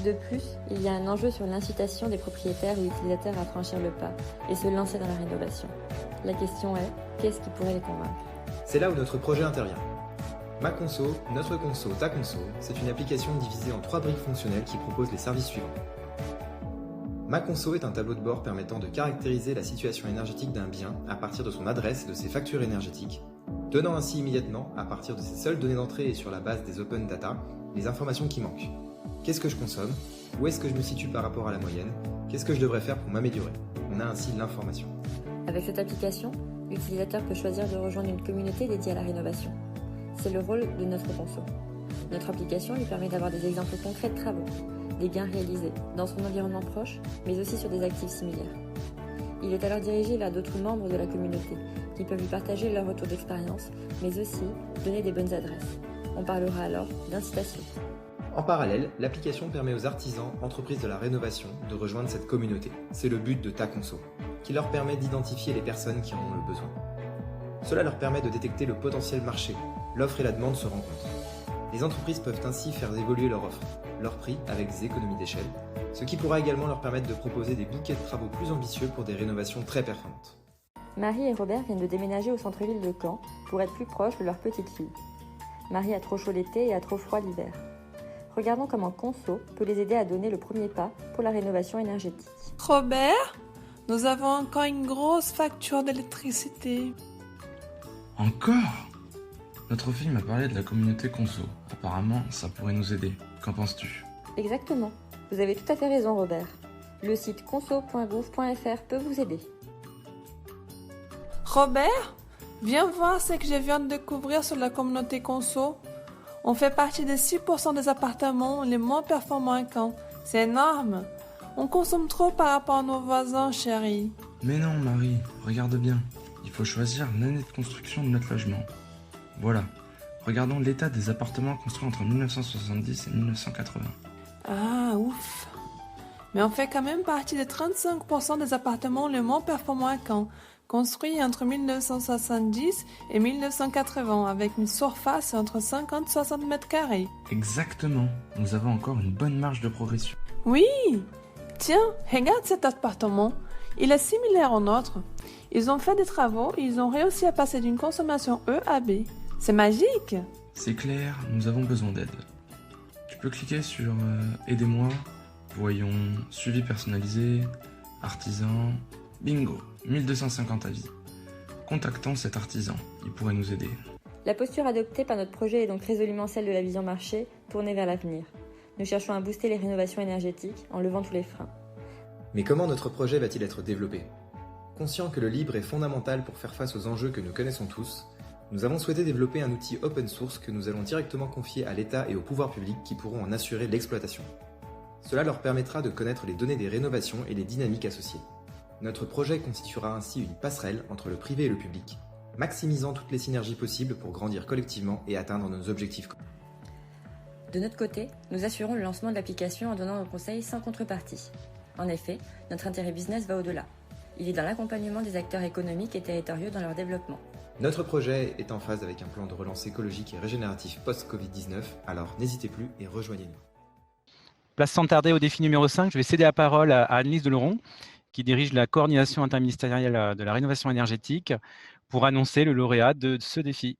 Speaker 14: De plus, il y a un enjeu sur l'incitation des propriétaires ou utilisateurs à franchir le pas et se lancer dans la rénovation. La question est, qu'est-ce qui pourrait les convaincre?
Speaker 13: C'est là où notre projet intervient. Ma Conso, Notre Conso, Ta Conso, c'est une application divisée en 3 briques fonctionnelles qui propose les services suivants. Ma Conso est un tableau de bord permettant de caractériser la situation énergétique d'un bien à partir de son adresse et de ses factures énergétiques, donnant ainsi immédiatement, à partir de ses seules données d'entrée et sur la base des open data, les informations qui manquent. Qu'est-ce que je consomme? Où est-ce que je me situe par rapport à la moyenne? Qu'est-ce que je devrais faire pour m'améliorer? On a ainsi l'information.
Speaker 14: Avec cette application, l'utilisateur peut choisir de rejoindre une communauté dédiée à la rénovation. C'est le rôle de Notre Conso. Notre application lui permet d'avoir des exemples concrets de travaux, des gains réalisés dans son environnement proche, mais aussi sur des actifs similaires. Il est alors dirigé vers d'autres membres de la communauté qui peuvent lui partager leur retour d'expérience, mais aussi donner des bonnes adresses. On parlera alors d'incitation.
Speaker 13: En parallèle, l'application permet aux artisans, entreprises de la rénovation, de rejoindre cette communauté. C'est le but de Ta Conso, qui leur permet d'identifier les personnes qui en ont le besoin. Cela leur permet de détecter le potentiel marché. L'offre et la demande se rencontrent. Les entreprises peuvent ainsi faire évoluer leur offre, leur prix avec des économies d'échelle, ce qui pourra également leur permettre de proposer des bouquets de travaux plus ambitieux pour des rénovations très performantes.
Speaker 14: Marie et Robert viennent de déménager au centre-ville de Caen pour être plus proches de leur petite fille. Marie a trop chaud l'été et a trop froid l'hiver. Regardons comment Conso peut les aider à donner le premier pas pour la rénovation énergétique.
Speaker 15: Robert, nous avons encore une grosse facture d'électricité.
Speaker 16: Encore? Notre fille m'a parlé de la communauté Conso. Apparemment, ça pourrait nous aider. Qu'en penses-tu?
Speaker 14: Exactement. Vous avez tout à fait raison, Robert. Le site conso.gouv.fr peut vous aider.
Speaker 15: Robert, viens voir ce que je viens de découvrir sur la communauté Conso. On fait partie des 6% des appartements les moins performants à Caen. C'est énorme. On consomme trop par rapport à nos voisins, chérie.
Speaker 16: Mais non, Marie, regarde bien. Il faut choisir l'année de construction de notre logement. Voilà. Regardons l'état des appartements construits entre 1970 et 1980.
Speaker 15: Ah, ouf. Mais on fait quand même partie des 35% des appartements les moins performants à Caen, construits entre 1970 et 1980, avec une surface entre 50 et 60 mètres carrés.
Speaker 16: Exactement. Nous avons encore une bonne marge de progression.
Speaker 15: Oui. Tiens, regarde cet appartement. Il est similaire au nôtre. Ils ont fait des travaux et ils ont réussi à passer d'une consommation E à B. C'est magique.
Speaker 16: C'est clair, nous avons besoin d'aide. Tu peux cliquer sur Aidez-moi, voyons Suivi personnalisé, Artisan, bingo, 1250 avis. Contactons cet artisan, il pourrait nous aider.
Speaker 14: La posture adoptée par notre projet est donc résolument celle de la vision marché, tournée vers l'avenir. Nous cherchons à booster les rénovations énergétiques en levant tous les freins.
Speaker 13: Mais comment notre projet va-t-il être développé? Conscient que le libre est fondamental pour faire face aux enjeux que nous connaissons tous, nous avons souhaité développer un outil open source que nous allons directement confier à l'État et aux pouvoirs publics qui pourront en assurer l'exploitation. Cela leur permettra de connaître les données des rénovations et les dynamiques associées. Notre projet constituera ainsi une passerelle entre le privé et le public, maximisant toutes les synergies possibles pour grandir collectivement et atteindre nos objectifs.
Speaker 14: De notre côté, nous assurons le lancement de l'application en donnant nos conseils sans contrepartie. En effet, notre intérêt business va au-delà. Il est dans l'accompagnement des acteurs économiques et territoriaux dans leur développement.
Speaker 13: Notre projet est en phase avec un plan de relance écologique et régénératif post-Covid-19, alors n'hésitez plus et rejoignez-nous.
Speaker 1: Place sans tarder au défi numéro 5, je vais céder la parole à Anne-Lise Deleron, qui dirige la coordination interministérielle de la rénovation énergétique, pour annoncer le lauréat de ce défi.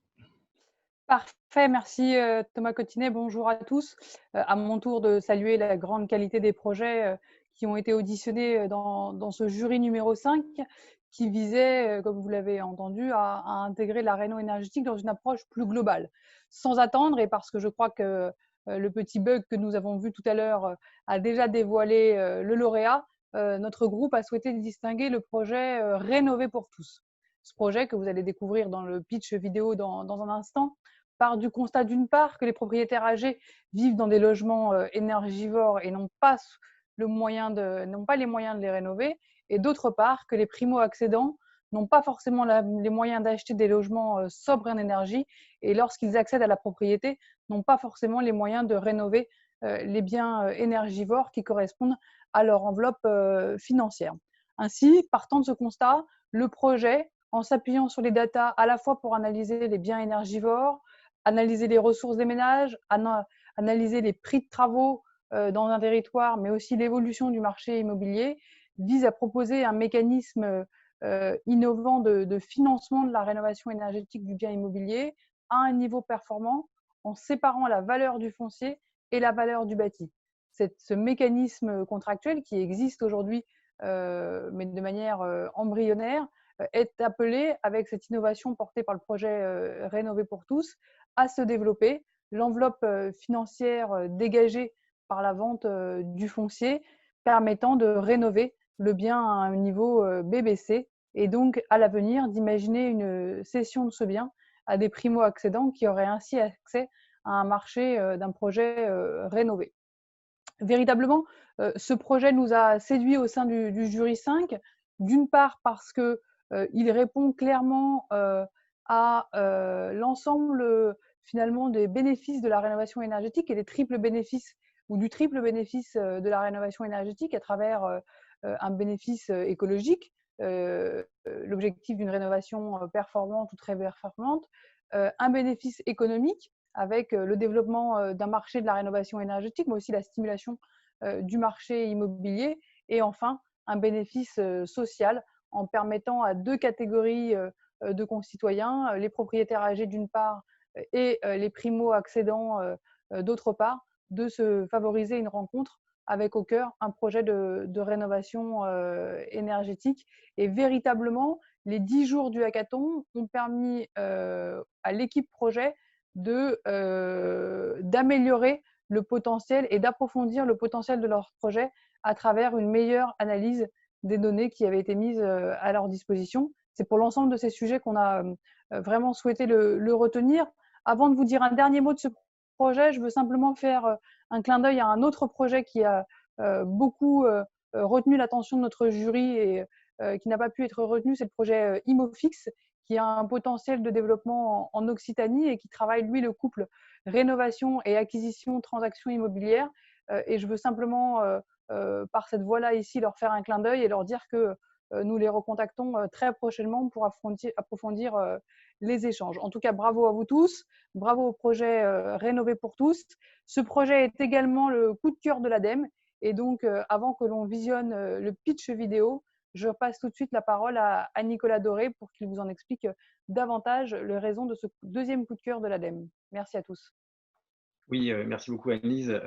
Speaker 17: Parfait, merci Thomas Cottinet, bonjour à tous. À mon tour de saluer la grande qualité des projets qui ont été auditionnés dans ce jury numéro 5, qui visait, comme vous l'avez entendu, à intégrer la réno énergétique dans une approche plus globale. Sans attendre, et parce que je crois que le petit bug que nous avons vu tout à l'heure a déjà dévoilé le lauréat, notre groupe a souhaité distinguer le projet Rénover pour tous. Ce projet que vous allez découvrir dans le pitch vidéo dans un instant part du constat d'une part que les propriétaires âgés vivent dans des logements énergivores et n'ont pas les moyens de les rénover, et d'autre part que les primo-accédants n'ont pas forcément les moyens d'acheter des logements sobres en énergie, et lorsqu'ils accèdent à la propriété, n'ont pas forcément les moyens de rénover les biens énergivores qui correspondent à leur enveloppe financière. Ainsi, partant de ce constat, le projet, en s'appuyant sur les datas à la fois pour analyser les biens énergivores, analyser les ressources des ménages, analyser les prix de travaux dans un territoire, mais aussi l'évolution du marché immobilier, vise à proposer un mécanisme innovant de financement de la rénovation énergétique du bien immobilier à un niveau performant en séparant la valeur du foncier et la valeur du bâti. Ce mécanisme contractuel qui existe aujourd'hui, mais de manière embryonnaire, est appelé, avec cette innovation portée par le projet Rénover pour tous, à se développer. L'enveloppe financière dégagée par la vente du foncier permettant de rénover le bien à un niveau BBC, et donc à l'avenir d'imaginer une cession de ce bien à des primo-accédants qui auraient ainsi accès à un marché d'un projet rénové. Véritablement, ce projet nous a séduits au sein du jury 5, d'une part parce qu'il répond clairement à l'ensemble finalement des bénéfices de la rénovation énergétique et des triples bénéfices ou du triple bénéfice de la rénovation énergétique à travers un bénéfice écologique, l'objectif d'une rénovation performante ou très performante, un bénéfice économique avec le développement d'un marché de la rénovation énergétique, mais aussi la stimulation du marché immobilier, et enfin un bénéfice social en permettant à deux catégories de concitoyens, les propriétaires âgés d'une part et les primo-accédants d'autre part, de se favoriser une rencontre avec au cœur un projet de rénovation énergétique. Et véritablement, les 10 jours du hackathon ont permis à l'équipe projet d'améliorer le potentiel et d'approfondir le potentiel de leur projet à travers une meilleure analyse des données qui avaient été mises à leur disposition. C'est pour l'ensemble de ces sujets qu'on a vraiment souhaité le retenir. Avant de vous dire un dernier mot de ce projet, je veux simplement faire un clin d'œil à un autre projet qui a beaucoup retenu l'attention de notre jury et qui n'a pas pu être retenu, c'est le projet Imofix, qui a un potentiel de développement en Occitanie et qui travaille, lui, le couple rénovation et acquisition transaction immobilière. Et je veux simplement, par cette voie-là ici, leur faire un clin d'œil et leur dire que nous les recontactons très prochainement pour approfondir les échanges. En tout cas, bravo à vous tous, bravo au projet Rénover pour tous. Ce projet est également le coup de cœur de l'ADEME. Et donc, avant que l'on visionne le pitch vidéo, je passe tout de suite la parole à Nicolas Doré pour qu'il vous en explique davantage les raisons de ce deuxième coup de cœur de l'ADEME. Merci à tous.
Speaker 10: Oui, merci beaucoup Annelise.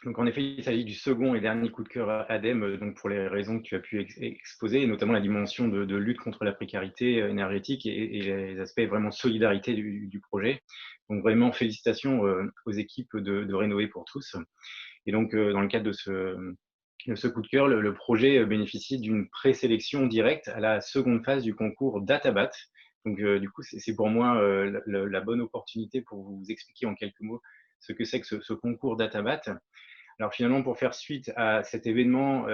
Speaker 10: Donc en effet, il s'agit du second et dernier coup de cœur ADEME, donc pour les raisons que tu as pu exposer, et notamment la dimension de lutte contre la précarité énergétique et les aspects vraiment solidarité du projet. Donc vraiment félicitations aux équipes de Rénover pour tous. Et donc dans le cadre de ce coup de cœur, le projet bénéficie d'une présélection directe à la seconde phase du concours Databat. Donc du coup, c'est pour moi la bonne opportunité pour vous expliquer en quelques mots ce que c'est que ce concours Databat. Alors finalement, pour faire suite à cet événement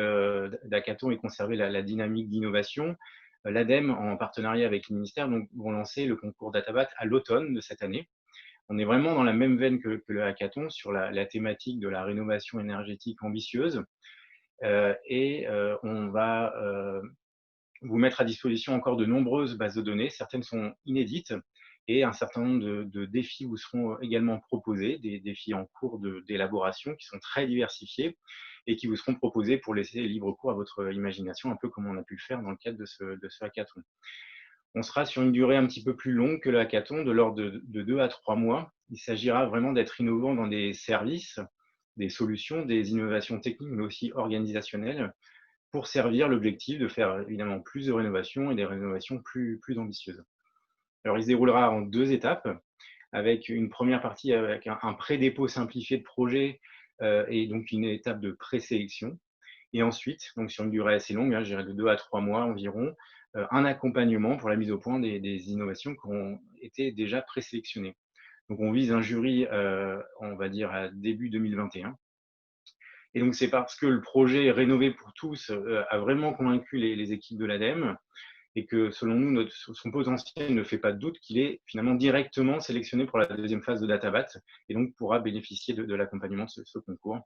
Speaker 10: d'hackathon et conserver la dynamique d'innovation, l'ADEME, en partenariat avec le ministère, donc, vont lancer le concours Databat à l'automne de cette année. On est vraiment dans la même veine que le hackathon sur la thématique de la rénovation énergétique ambitieuse. On va vous mettre à disposition encore de nombreuses bases de données. Certaines sont inédites et un certain nombre de défis vous seront également proposés, des défis en cours d'élaboration qui sont très diversifiés et qui vous seront proposés pour laisser libre cours à votre imagination, un peu comme on a pu le faire dans le cadre de ce hackathon. On sera sur une durée un petit peu plus longue que le hackathon, de l'ordre de 2 à 3 mois. Il s'agira vraiment d'être innovant dans des services, des solutions, des innovations techniques, mais aussi organisationnelles, pour servir l'objectif de faire évidemment plus de rénovations et des rénovations plus ambitieuses. Alors, il se déroulera en 2 étapes, avec une première partie avec un pré-dépôt simplifié de projet et donc une étape de présélection. Et ensuite, donc sur une durée assez longue, je dirais de 2 à 3 mois environ, un accompagnement pour la mise au point des innovations qui ont été déjà présélectionnées. Donc on vise un jury, on va dire à début 2021. Et donc c'est parce que le projet Rénover pour tous a vraiment convaincu les équipes de l'ADEME et que selon nous, son potentiel ne fait pas de doute qu'il est finalement directement sélectionné pour la deuxième phase de DataBat et donc pourra bénéficier de l'accompagnement de ce concours.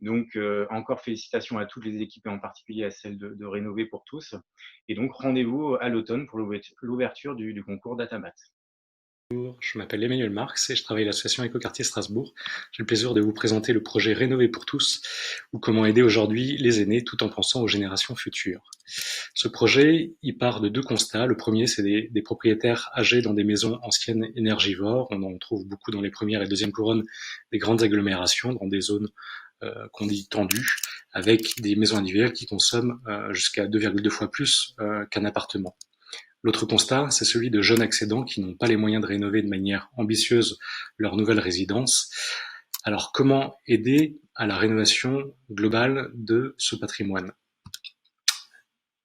Speaker 10: Donc, encore félicitations à toutes les équipes et en particulier à celle de Rénover pour tous. Et donc, rendez-vous à l'automne pour l'ouverture du concours DataBat.
Speaker 18: Bonjour, je m'appelle Emmanuel Marx et je travaille à l'association Écoquartier Strasbourg. J'ai le plaisir de vous présenter le projet Rénover pour tous, ou comment aider aujourd'hui les aînés tout en pensant aux générations futures. Ce projet, il part de 2 constats. Le premier, c'est des propriétaires âgés dans des maisons anciennes énergivores. On en trouve beaucoup dans les premières et deuxièmes couronnes des grandes agglomérations, dans des zones qu'on dit tendues, avec des maisons individuelles qui consomment jusqu'à 2,2 fois plus qu'un appartement. L'autre constat, c'est celui de jeunes accédants qui n'ont pas les moyens de rénover de manière ambitieuse leur nouvelle résidence. Alors, comment aider à la rénovation globale de ce patrimoine ?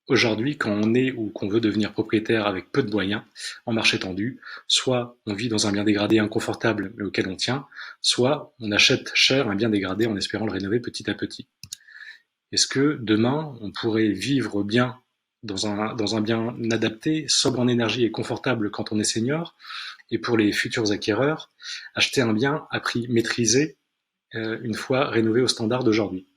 Speaker 18: Aujourd'hui, quand on est ou qu'on veut devenir propriétaire avec peu de moyens, en marché tendu, soit on vit dans un bien dégradé inconfortable mais auquel on tient, soit on achète cher un bien dégradé en espérant le rénover petit à petit. Est-ce que demain, on pourrait vivre bien dans un bien adapté, sobre en énergie et confortable quand on est senior, et pour les futurs acquéreurs, acheter un bien à prix maîtrisé une fois rénové au standard d'aujourd'hui.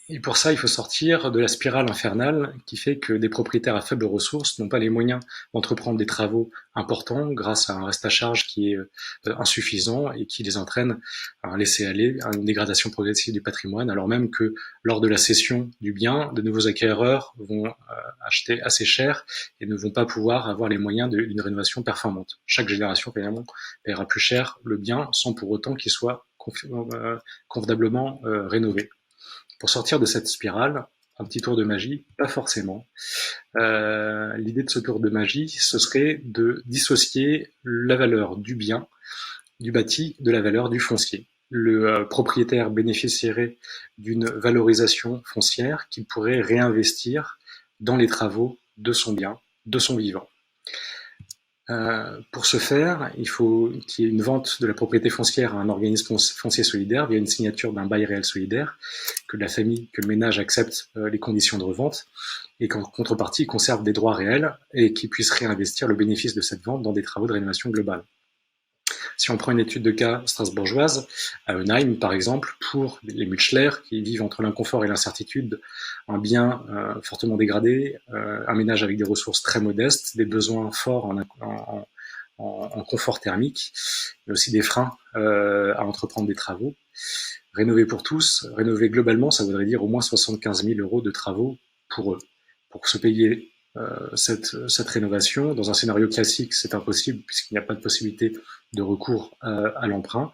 Speaker 18: Et pour ça, il faut sortir de la spirale infernale qui fait que des propriétaires à faibles ressources n'ont pas les moyens d'entreprendre des travaux importants grâce à un reste à charge qui est insuffisant et qui les entraîne à un laisser-aller, à une dégradation progressive du patrimoine, alors même que lors de la cession du bien, de nouveaux acquéreurs vont acheter assez cher et ne vont pas pouvoir avoir les moyens d'une rénovation performante. Chaque génération, finalement, paiera plus cher le bien sans pour autant qu'il soit convenablement rénové. Pour sortir de cette spirale, un petit tour de magie, pas forcément. L'idée de ce tour de magie, ce serait de dissocier la valeur du bien, du bâti, de la valeur du foncier. Le propriétaire bénéficierait d'une valorisation foncière qu'il pourrait réinvestir dans les travaux de son bien, de son vivant. Pour ce faire, il faut qu'il y ait une vente de la propriété foncière à un organisme foncier solidaire via une signature d'un bail réel solidaire, que la famille, que le ménage accepte les conditions de revente et qu'en contrepartie, il conserve des droits réels et qu'il puisse réinvestir le bénéfice de cette vente dans des travaux de rénovation globale. Si on prend une étude de cas strasbourgeoise, à Eunheim par exemple, pour les Mutschler qui vivent entre l'inconfort et l'incertitude, un bien fortement dégradé, un ménage avec des ressources très modestes, des besoins forts en confort thermique, mais aussi des freins à entreprendre des travaux. Rénover pour tous, rénover globalement, ça voudrait dire au moins 75 000 € de travaux pour eux. Pour se payer cette rénovation, dans un scénario classique, c'est impossible puisqu'il n'y a pas de possibilité de recours à l'emprunt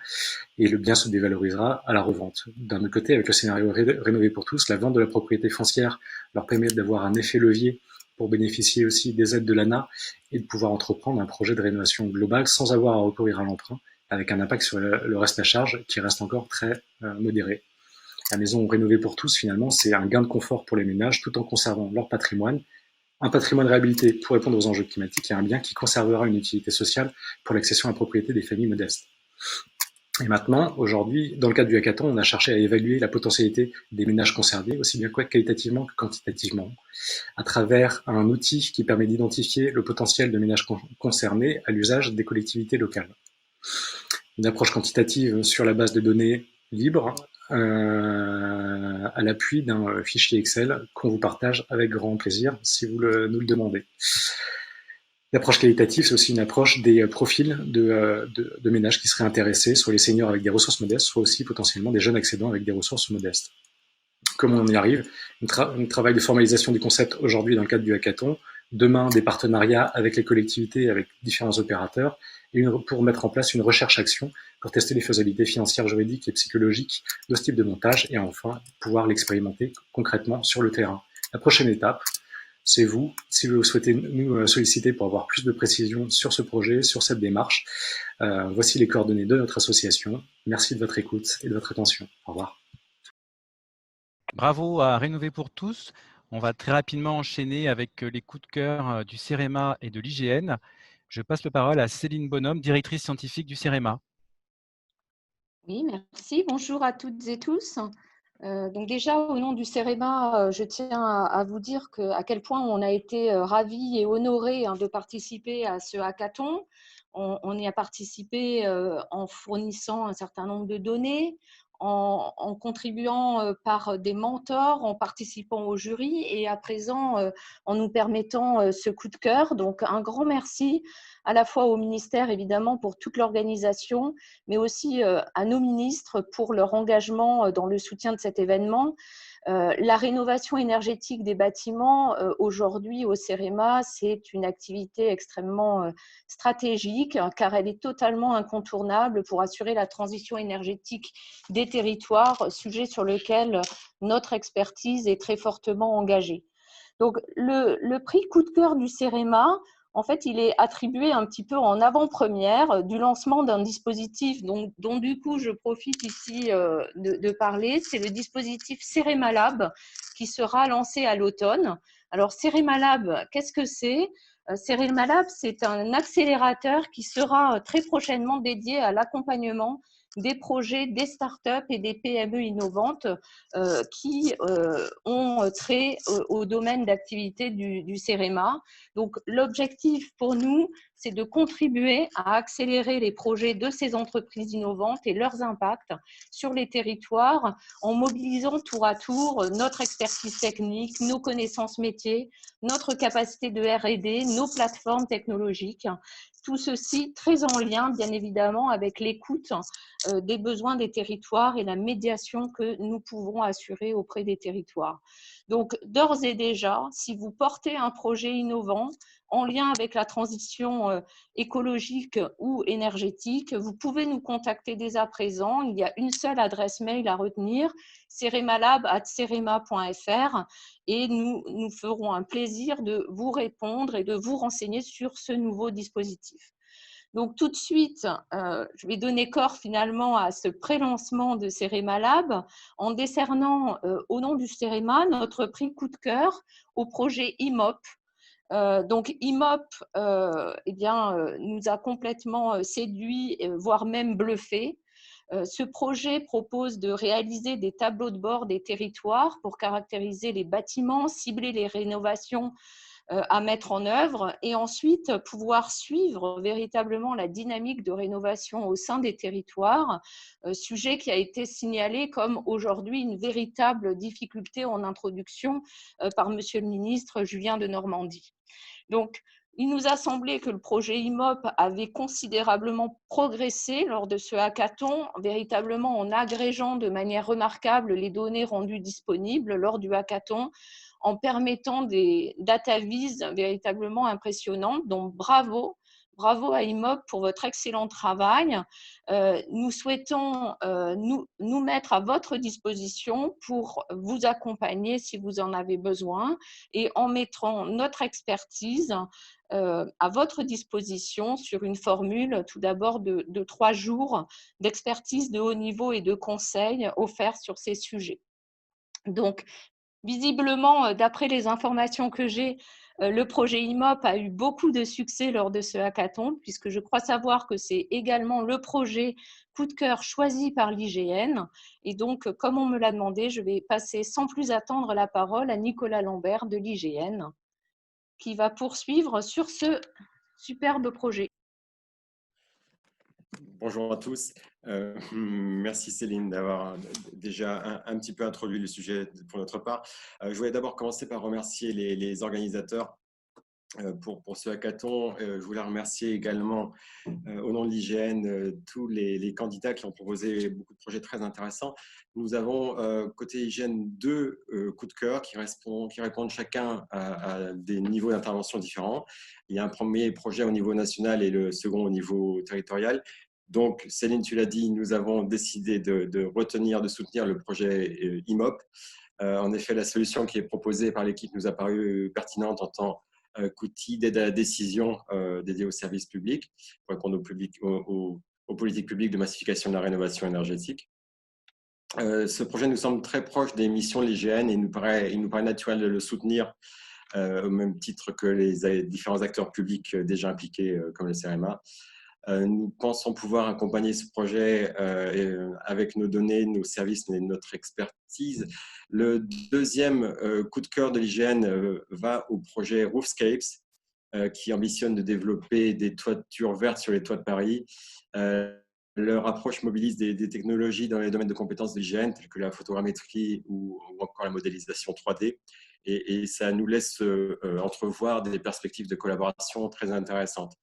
Speaker 18: et le bien se dévalorisera à la revente. D'un autre côté, avec le scénario Rénover pour tous, la vente de la propriété foncière leur permet d'avoir un effet levier pour bénéficier aussi des aides de l'ANA et de pouvoir entreprendre un projet de rénovation globale sans avoir à recourir à l'emprunt, avec un impact sur le reste à charge qui reste encore très modéré. La maison Rénover pour tous, finalement, c'est un gain de confort pour les ménages tout en conservant leur patrimoine, un patrimoine réhabilité pour répondre aux enjeux climatiques et un bien qui conservera une utilité sociale pour l'accession à la propriété des familles modestes. Et maintenant, aujourd'hui, dans le cadre du hackathon, on a cherché à évaluer la potentialité des ménages conservés, aussi bien qualitativement que quantitativement, à travers un outil qui permet d'identifier le potentiel de ménages concernés à l'usage des collectivités locales. Une approche quantitative sur la base de données libres, à l'appui d'un fichier Excel qu'on vous partage avec grand plaisir si vous nous le demandez. L'approche qualitative, c'est aussi une approche des profils de ménages qui seraient intéressés, soit les seniors avec des ressources modestes, soit aussi potentiellement des jeunes accédants avec des ressources modestes. Comment on y arrive? Un travail de formalisation du concept aujourd'hui dans le cadre du hackathon, demain des partenariats avec les collectivités, avec différents opérateurs, et pour mettre en place une recherche-action pour tester les faisabilités financières, juridiques et psychologiques de ce type de montage et enfin pouvoir l'expérimenter concrètement sur le terrain. La prochaine étape, c'est vous. Si vous souhaitez nous solliciter pour avoir plus de précisions sur ce projet, sur cette démarche, voici les coordonnées de notre association. Merci de votre écoute et de votre attention. Au revoir.
Speaker 1: Bravo à Rénover pour tous. On va très rapidement enchaîner avec les coups de cœur du CEREMA et de l'IGN. Je passe la parole à Céline Bonhomme, directrice scientifique du CEREMA.
Speaker 19: Oui, merci. Bonjour à toutes et tous. Donc déjà, au nom du CEREMA, je tiens à vous dire à quel point on a été ravis et honorés de participer à ce hackathon. On y a participé en fournissant un certain nombre de données, en contribuant par des mentors, en participant au jury et à présent en nous permettant ce coup de cœur. Donc un grand merci à la fois au ministère évidemment pour toute l'organisation, mais aussi à nos ministres pour leur engagement dans le soutien de cet événement. La rénovation énergétique des bâtiments, aujourd'hui au CEREMA, c'est une activité extrêmement stratégique car elle est totalement incontournable pour assurer la transition énergétique des territoires, sujet sur lequel notre expertise est très fortement engagée. Donc, le prix coup de cœur du CEREMA, en fait, il est attribué un petit peu en avant-première du lancement d'un dispositif dont du coup, je profite ici de parler. C'est le dispositif CEREMA Lab qui sera lancé à l'automne. Alors, CEREMA Lab, qu'est-ce que c'est ? CEREMA Lab, c'est un accélérateur qui sera très prochainement dédié à l'accompagnement des projets, des startups et des PME innovantes qui ont trait au domaine d'activité du CEREMA. Donc, l'objectif pour nous, c'est de contribuer à accélérer les projets de ces entreprises innovantes et leurs impacts sur les territoires en mobilisant tour à tour notre expertise technique, nos connaissances métiers, notre capacité de R&D, nos plateformes technologiques. Tout ceci très en lien, bien évidemment, avec l'écoute des besoins des territoires et la médiation que nous pouvons assurer auprès des territoires. Donc, d'ores et déjà, si vous portez un projet innovant en lien avec la transition écologique ou énergétique, vous pouvez nous contacter dès à présent. Il y a une seule adresse mail à retenir, ceremalab@cerema.fr, et nous ferons un plaisir de vous répondre et de vous renseigner sur ce nouveau dispositif. Donc, tout de suite, je vais donner corps finalement à ce pré-lancement de CEREMA Lab en décernant au nom du CEREMA notre prix coup de cœur au projet IMOP. Donc, IMOP nous a complètement séduit, voire même bluffé. Ce projet propose de réaliser des tableaux de bord des territoires pour caractériser les bâtiments, cibler les rénovations à mettre en œuvre et ensuite pouvoir suivre véritablement la dynamique de rénovation au sein des territoires, sujet qui a été signalé comme aujourd'hui une véritable difficulté en introduction par Monsieur le ministre Julien Denormandie. Donc, il nous a semblé que le projet IMOP avait considérablement progressé lors de ce hackathon, véritablement en agrégeant de manière remarquable les données rendues disponibles lors du hackathon, en permettant des data viz véritablement impressionnantes. Donc, bravo à IMOP pour votre excellent travail. Nous souhaitons nous mettre à votre disposition pour vous accompagner si vous en avez besoin et en mettant notre expertise à votre disposition sur une formule tout d'abord de 3 jours d'expertise de haut niveau et de conseils offerts sur ces sujets. Donc, visiblement, d'après les informations que j'ai, le projet IMOP a eu beaucoup de succès lors de ce hackathon, puisque je crois savoir que c'est également le projet coup de cœur choisi par l'IGN. Et donc, comme on me l'a demandé, je vais passer sans plus attendre la parole à Nicolas Lambert de l'IGN, qui va poursuivre sur ce superbe projet.
Speaker 20: Bonjour à tous. Merci Céline d'avoir déjà un petit peu introduit le sujet pour notre part. Je voulais d'abord commencer par remercier les organisateurs pour ce hackathon. Je voulais remercier également au nom de l'IGN tous les candidats qui ont proposé beaucoup de projets très intéressants. Nous avons côté IGN 2 coups de cœur qui répondent chacun à des niveaux d'intervention différents. Il y a un premier projet au niveau national et le second au niveau territorial. Donc, Céline, tu l'as dit, nous avons décidé de soutenir le projet IMOP. En effet, la solution qui est proposée par l'équipe nous a paru pertinente en tant qu'outil d'aide à la décision dédié aux services publics pour répondre aux politiques publiques de massification de la rénovation énergétique. Ce projet nous semble très proche des missions de l'IGN et il nous paraît naturel de le soutenir au même titre que les différents acteurs publics déjà impliqués comme le CEREMA. Nous pensons pouvoir accompagner ce projet avec nos données, nos services et notre expertise. Le deuxième coup de cœur de l'IGN va au projet Roofscapes, qui ambitionne de développer des toitures vertes sur les toits de Paris. Leur approche mobilise des technologies dans les domaines de compétences de l'IGN, telles que la photogrammétrie ou encore la modélisation 3D. Et ça nous laisse entrevoir des perspectives de collaboration très intéressantes.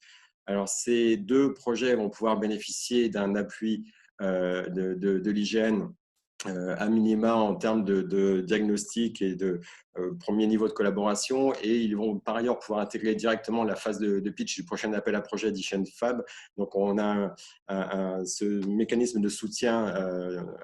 Speaker 20: Alors, ces deux projets vont pouvoir bénéficier d'un appui de l'IGN à minima en termes de diagnostic et de premier niveau de collaboration, et ils vont par ailleurs pouvoir intégrer directement la phase de pitch du prochain appel à projet d'IGN Fab. Donc on a ce mécanisme de soutien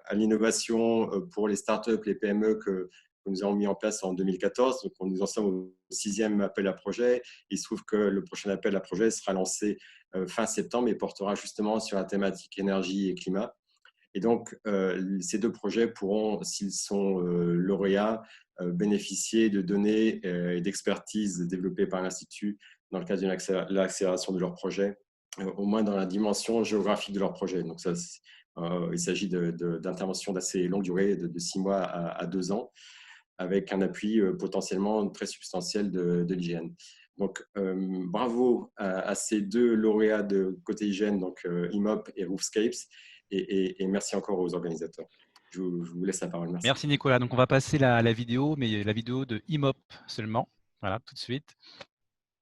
Speaker 20: à l'innovation pour les startups, les PME que nous avons mis en place en 2014. Donc nous en sommes au 6e appel à projet. Il se trouve que le prochain appel à projet sera lancé fin septembre et portera justement sur la thématique énergie et climat. Et donc, ces deux projets pourront, s'ils sont lauréats, bénéficier de données et d'expertise développées par l'Institut dans le cadre de l'accélération de leur projet, au moins dans la dimension géographique de leur projet. Donc, ça, il s'agit d'interventions d'assez longue durée, de 6 mois à 2 ans, avec un appui potentiellement très substantiel de l'IGN. Donc, bravo à ces deux lauréats de côté IGN, donc IMOP et Roofscapes. Et merci encore aux organisateurs. Je vous laisse la parole. Merci.
Speaker 1: Merci Nicolas. Donc on va passer la vidéo, mais la vidéo de IMOP seulement. Voilà, tout de suite.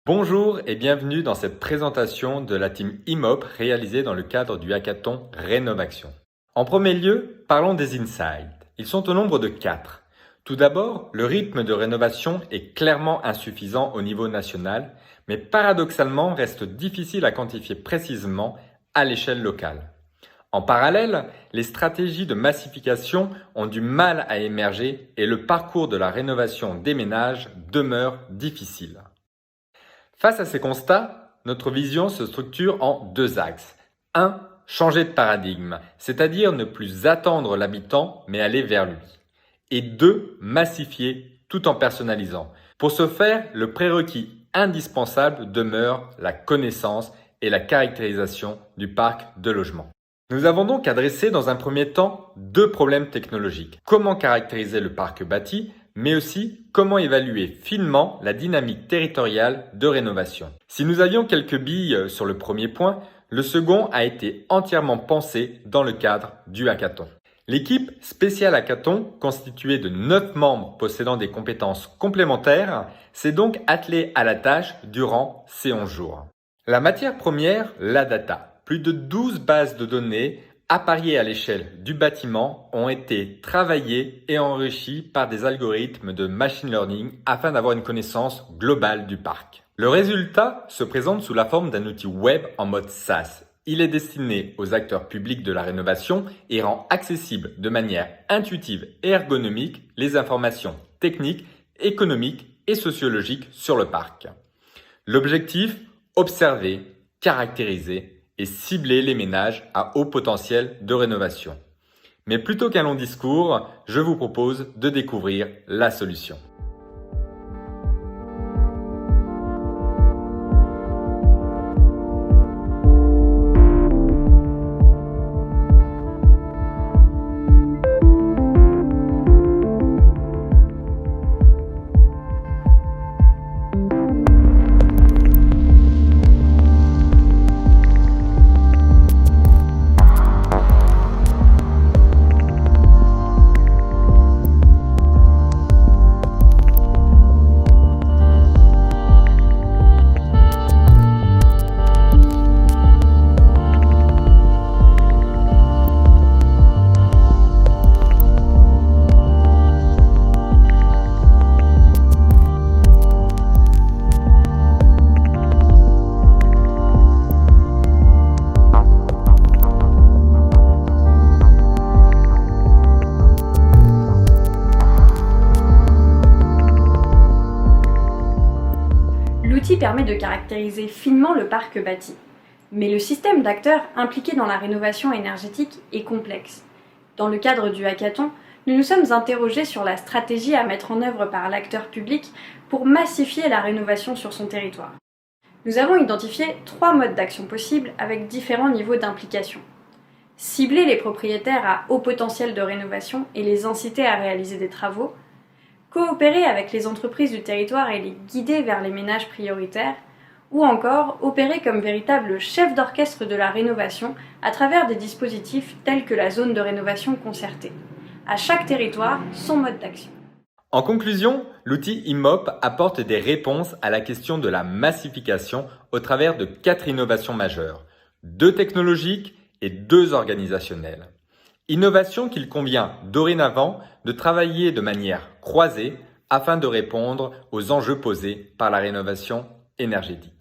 Speaker 21: Bonjour et bienvenue dans cette présentation de la team IMOP réalisée dans le cadre du hackathon Rénovaction. En premier lieu, parlons des insights. Ils sont au nombre de 4. Tout d'abord, le rythme de rénovation est clairement insuffisant au niveau national, mais paradoxalement reste difficile à quantifier précisément à l'échelle locale. En parallèle, les stratégies de massification ont du mal à émerger et le parcours de la rénovation des ménages demeure difficile. Face à ces constats, notre vision se structure en 2 axes. 1. Changer de paradigme, c'est-à-dire ne plus attendre l'habitant mais aller vers lui. Et 2. Massifier tout en personnalisant. Pour ce faire, le prérequis indispensable demeure la connaissance et la caractérisation du parc de logement. Nous avons donc adressé dans un premier temps 2 problèmes technologiques. Comment caractériser le parc bâti, mais aussi comment évaluer finement la dynamique territoriale de rénovation. Si nous avions quelques billes sur le premier point, le second a été entièrement pensé dans le cadre du hackathon. L'équipe spéciale hackathon, constituée de 9 membres possédant des compétences complémentaires, s'est donc attelée à la tâche durant ces 11 jours. La matière première, la data. Plus de 12 bases de données appariées à l'échelle du bâtiment ont été travaillées et enrichies par des algorithmes de machine learning afin d'avoir une connaissance globale du parc. Le résultat se présente sous la forme d'un outil web en mode SaaS. Il est destiné aux acteurs publics de la rénovation et rend accessible de manière intuitive et ergonomique les informations techniques, économiques et sociologiques sur le parc. L'objectif, observer, caractériser et cibler les ménages à haut potentiel de rénovation. Mais plutôt qu'un long discours, je vous propose de découvrir la solution.
Speaker 22: Permet de caractériser finement le parc bâti. Mais le système d'acteurs impliqués dans la rénovation énergétique est complexe. Dans le cadre du hackathon, nous nous sommes interrogés sur la stratégie à mettre en œuvre par l'acteur public pour massifier la rénovation sur son territoire. Nous avons identifié 3 modes d'action possibles avec différents niveaux d'implication. Cibler les propriétaires à haut potentiel de rénovation et les inciter à réaliser des travaux, coopérer avec les entreprises du territoire et les guider vers les ménages prioritaires, ou encore opérer comme véritable chef d'orchestre de la rénovation à travers des dispositifs tels que la zone de rénovation concertée. À chaque territoire, son mode d'action.
Speaker 21: En conclusion, l'outil IMOP apporte des réponses à la question de la massification au travers de 4 innovations majeures, 2 technologiques et 2 organisationnelles. Innovation qu'il convient dorénavant de travailler de manière croisée afin de répondre aux enjeux posés par la rénovation énergétique.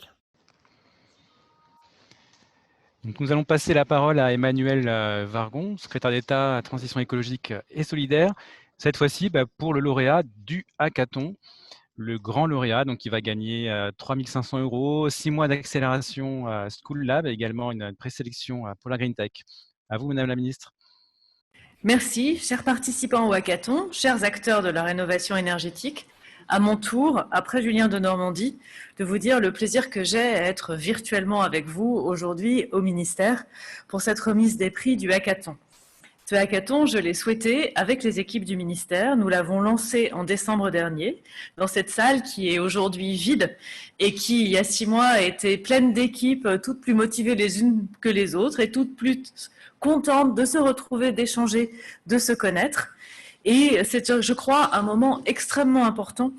Speaker 1: Donc, nous allons passer la parole à Emmanuel Vargon, secrétaire d'État à la transition écologique et solidaire, cette fois-ci pour le lauréat du hackathon, le grand lauréat, donc qui va gagner 3 500 €, 6 mois d'accélération School Lab et également une présélection pour la Green Tech. À vous, Madame la Ministre.
Speaker 2: Merci, chers participants au hackathon, chers acteurs de la rénovation énergétique. À mon tour, après Julien de Normandie, de vous dire le plaisir que j'ai à être virtuellement avec vous aujourd'hui au ministère pour cette remise des prix du hackathon. Ce hackathon, je l'ai souhaité avec les équipes du ministère. Nous l'avons lancé en décembre dernier dans cette salle qui est aujourd'hui vide et qui, il y a 6 mois, était pleine d'équipes, toutes plus motivées les unes que les autres et toutes plus contentes de se retrouver, d'échanger, de se connaître. Et c'est, je crois, un moment extrêmement important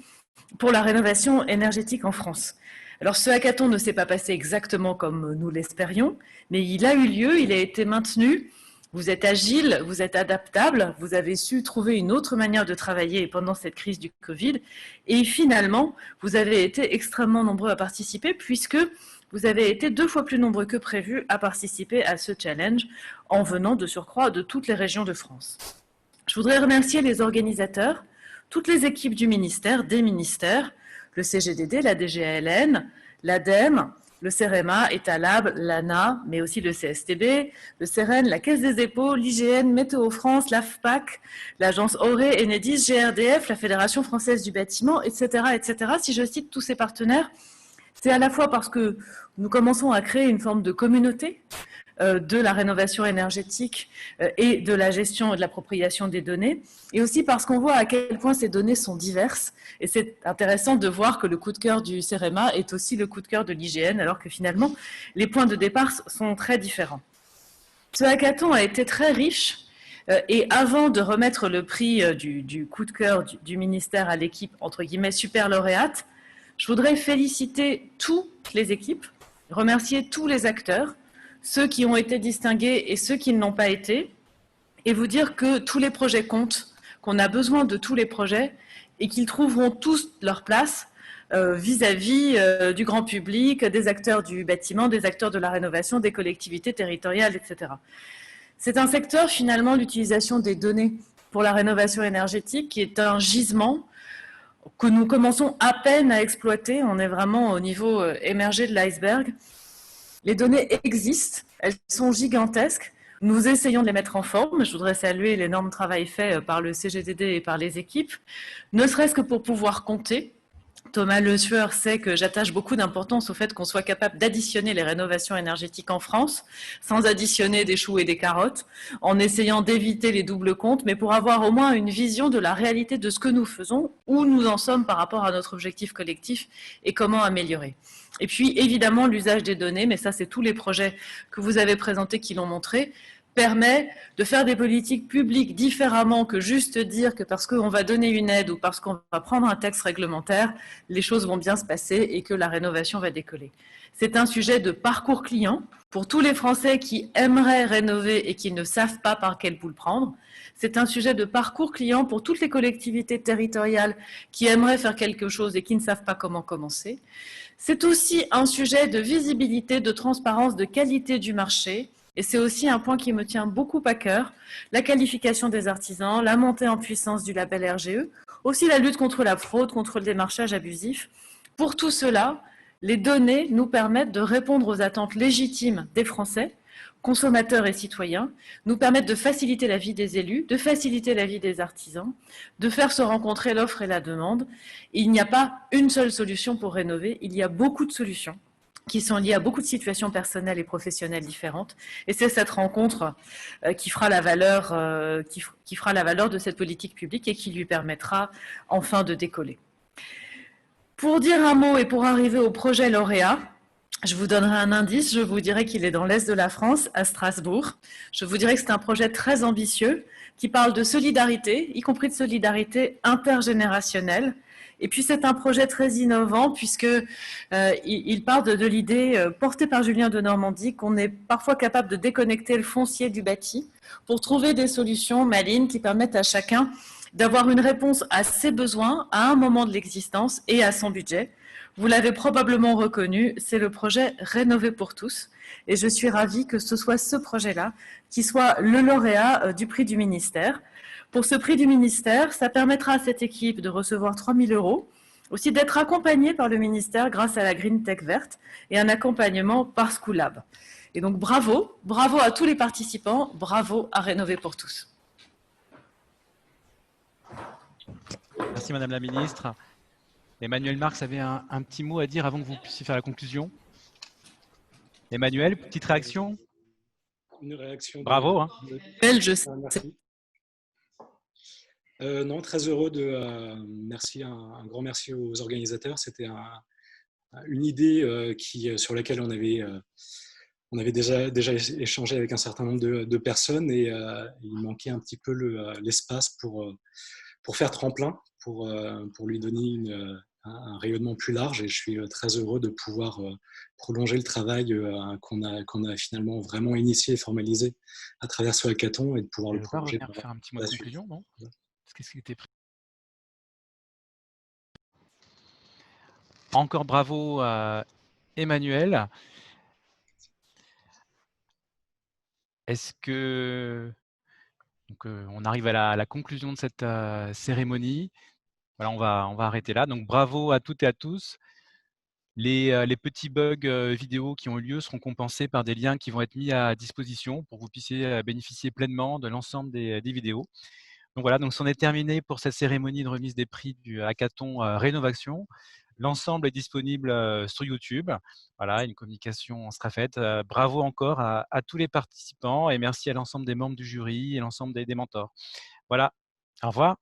Speaker 2: pour la rénovation énergétique en France. Alors, ce hackathon ne s'est pas passé exactement comme nous l'espérions, mais il a eu lieu, il a été maintenu. Vous êtes agile, vous êtes adaptable, vous avez su trouver une autre manière de travailler pendant cette crise du Covid. Et finalement, vous avez été extrêmement nombreux à participer puisque vous avez été 2 fois plus nombreux que prévu à participer à ce challenge en venant de surcroît de toutes les régions de France. Je voudrais remercier les organisateurs, toutes les équipes du ministère, des ministères, le CGDD, la DGALN, l'ADEME, le CEREMA, Etalab, l'ANA, mais aussi le CSTB, le CEREN, la Caisse des dépôts, l'IGN, Météo France, l'AFPAC, l'agence Auré, Enedis, GRDF, la Fédération française du bâtiment, etc., etc. Si je cite tous ces partenaires, c'est à la fois parce que nous commençons à créer une forme de communauté de la rénovation énergétique et de la gestion et de l'appropriation des données, et aussi parce qu'on voit à quel point ces données sont diverses, et c'est intéressant de voir que le coup de cœur du CEREMA est aussi le coup de cœur de l'IGN, alors que finalement, les points de départ sont très différents. Ce hackathon a été très riche, et avant de remettre le prix du coup de cœur du ministère à l'équipe, entre guillemets, super lauréate, je voudrais féliciter toutes les équipes, remercier tous les acteurs, ceux qui ont été distingués et ceux qui ne l'ont pas été, et vous dire que tous les projets comptent, qu'on a besoin de tous les projets et qu'ils trouveront tous leur place vis-à-vis du grand public, des acteurs du bâtiment, des acteurs de la rénovation, des collectivités territoriales, etc. C'est un secteur, finalement, l'utilisation des données pour la rénovation énergétique, qui est un gisement que nous commençons à peine à exploiter. On est vraiment au niveau émergé de l'iceberg. Les données existent, elles sont gigantesques. Nous essayons de les mettre en forme. Je voudrais saluer l'énorme travail fait par le CGDD et par les équipes, ne serait-ce que pour pouvoir compter. Thomas Le Sueur sait que j'attache beaucoup d'importance au fait qu'on soit capable d'additionner les rénovations énergétiques en France, sans additionner des choux et des carottes, en essayant d'éviter les doubles comptes, mais pour avoir au moins une vision de la réalité de ce que nous faisons, où nous en sommes par rapport à notre objectif collectif et comment améliorer. Et puis évidemment l'usage des données, mais ça c'est tous les projets que vous avez présentés qui l'ont montré, permet de faire des politiques publiques différemment que juste dire que parce qu'on va donner une aide ou parce qu'on va prendre un texte réglementaire, les choses vont bien se passer et que la rénovation va décoller. C'est un sujet de parcours client pour tous les Français qui aimeraient rénover et qui ne savent pas par quel bout le prendre. C'est un sujet de parcours client pour toutes les collectivités territoriales qui aimeraient faire quelque chose et qui ne savent pas comment commencer. C'est aussi un sujet de visibilité, de transparence, de qualité du marché. Et c'est aussi un point qui me tient beaucoup à cœur, la qualification des artisans, la montée en puissance du label RGE, aussi la lutte contre la fraude, contre le démarchage abusif. Pour tout cela, les données nous permettent de répondre aux attentes légitimes des Français, consommateurs et citoyens, nous permettent de faciliter la vie des élus, de faciliter la vie des artisans, de faire se rencontrer l'offre et la demande. Et il n'y a pas une seule solution pour rénover, il y a beaucoup de solutions qui sont liées à beaucoup de situations personnelles et professionnelles différentes. Et c'est cette rencontre qui fera la valeur de cette politique publique et qui lui permettra enfin de décoller. Pour dire un mot et pour arriver au projet lauréat, je vous donnerai un indice, je vous dirai qu'il est dans l'Est de la France, à Strasbourg. Je vous dirai que c'est un projet très ambitieux qui parle de solidarité, y compris de solidarité intergénérationnelle. Et puis c'est un projet très innovant puisque il part de l'idée portée par Julien de Normandie qu'on est parfois capable de déconnecter le foncier du bâti pour trouver des solutions malines qui permettent à chacun d'avoir une réponse à ses besoins à un moment de l'existence et à son budget. Vous l'avez probablement reconnu, c'est le projet Rénover pour tous. Et je suis ravie que ce soit ce projet-là qui soit le lauréat du prix du ministère. Pour ce prix du ministère, ça permettra à cette équipe de recevoir 3 000 €, aussi d'être accompagnée par le ministère grâce à la Green Tech verte et un accompagnement par Schoolab. Et donc bravo, bravo à tous les participants, bravo à Rénover pour tous.
Speaker 1: Merci Madame la Ministre. Emmanuel Marx avait un petit mot à dire avant que vous puissiez faire la conclusion. Emmanuel, petite réaction?
Speaker 18: Une réaction.
Speaker 1: Bravo. Hein.
Speaker 18: Merci. Non, très heureux merci, un grand merci aux organisateurs. C'était une idée sur laquelle on avait déjà échangé avec un certain nombre de personnes et il manquait un petit peu l'espace pour faire tremplin, pour lui donner un rayonnement plus large. Et je suis très heureux de pouvoir prolonger le travail qu'on a finalement vraiment initié et formalisé à travers ce hackathon et de pouvoir le prolonger.
Speaker 1: Faire un petit mot de conclusion, non? Qu'est-ce qui était pris? Encore bravo à Emmanuel. Est-ce que on arrive à la conclusion de cette cérémonie? Voilà, on va arrêter là. Donc bravo à toutes et à tous. Les petits bugs vidéo qui ont eu lieu seront compensés par des liens qui vont être mis à disposition pour que vous puissiez bénéficier pleinement de l'ensemble des vidéos. Donc voilà, donc c'en est terminé pour cette cérémonie de remise des prix du hackathon Rénovaction. L'ensemble est disponible sur YouTube. Voilà, une communication sera faite. Bravo encore à tous les participants et merci à l'ensemble des membres du jury et l'ensemble des mentors. Voilà, au revoir.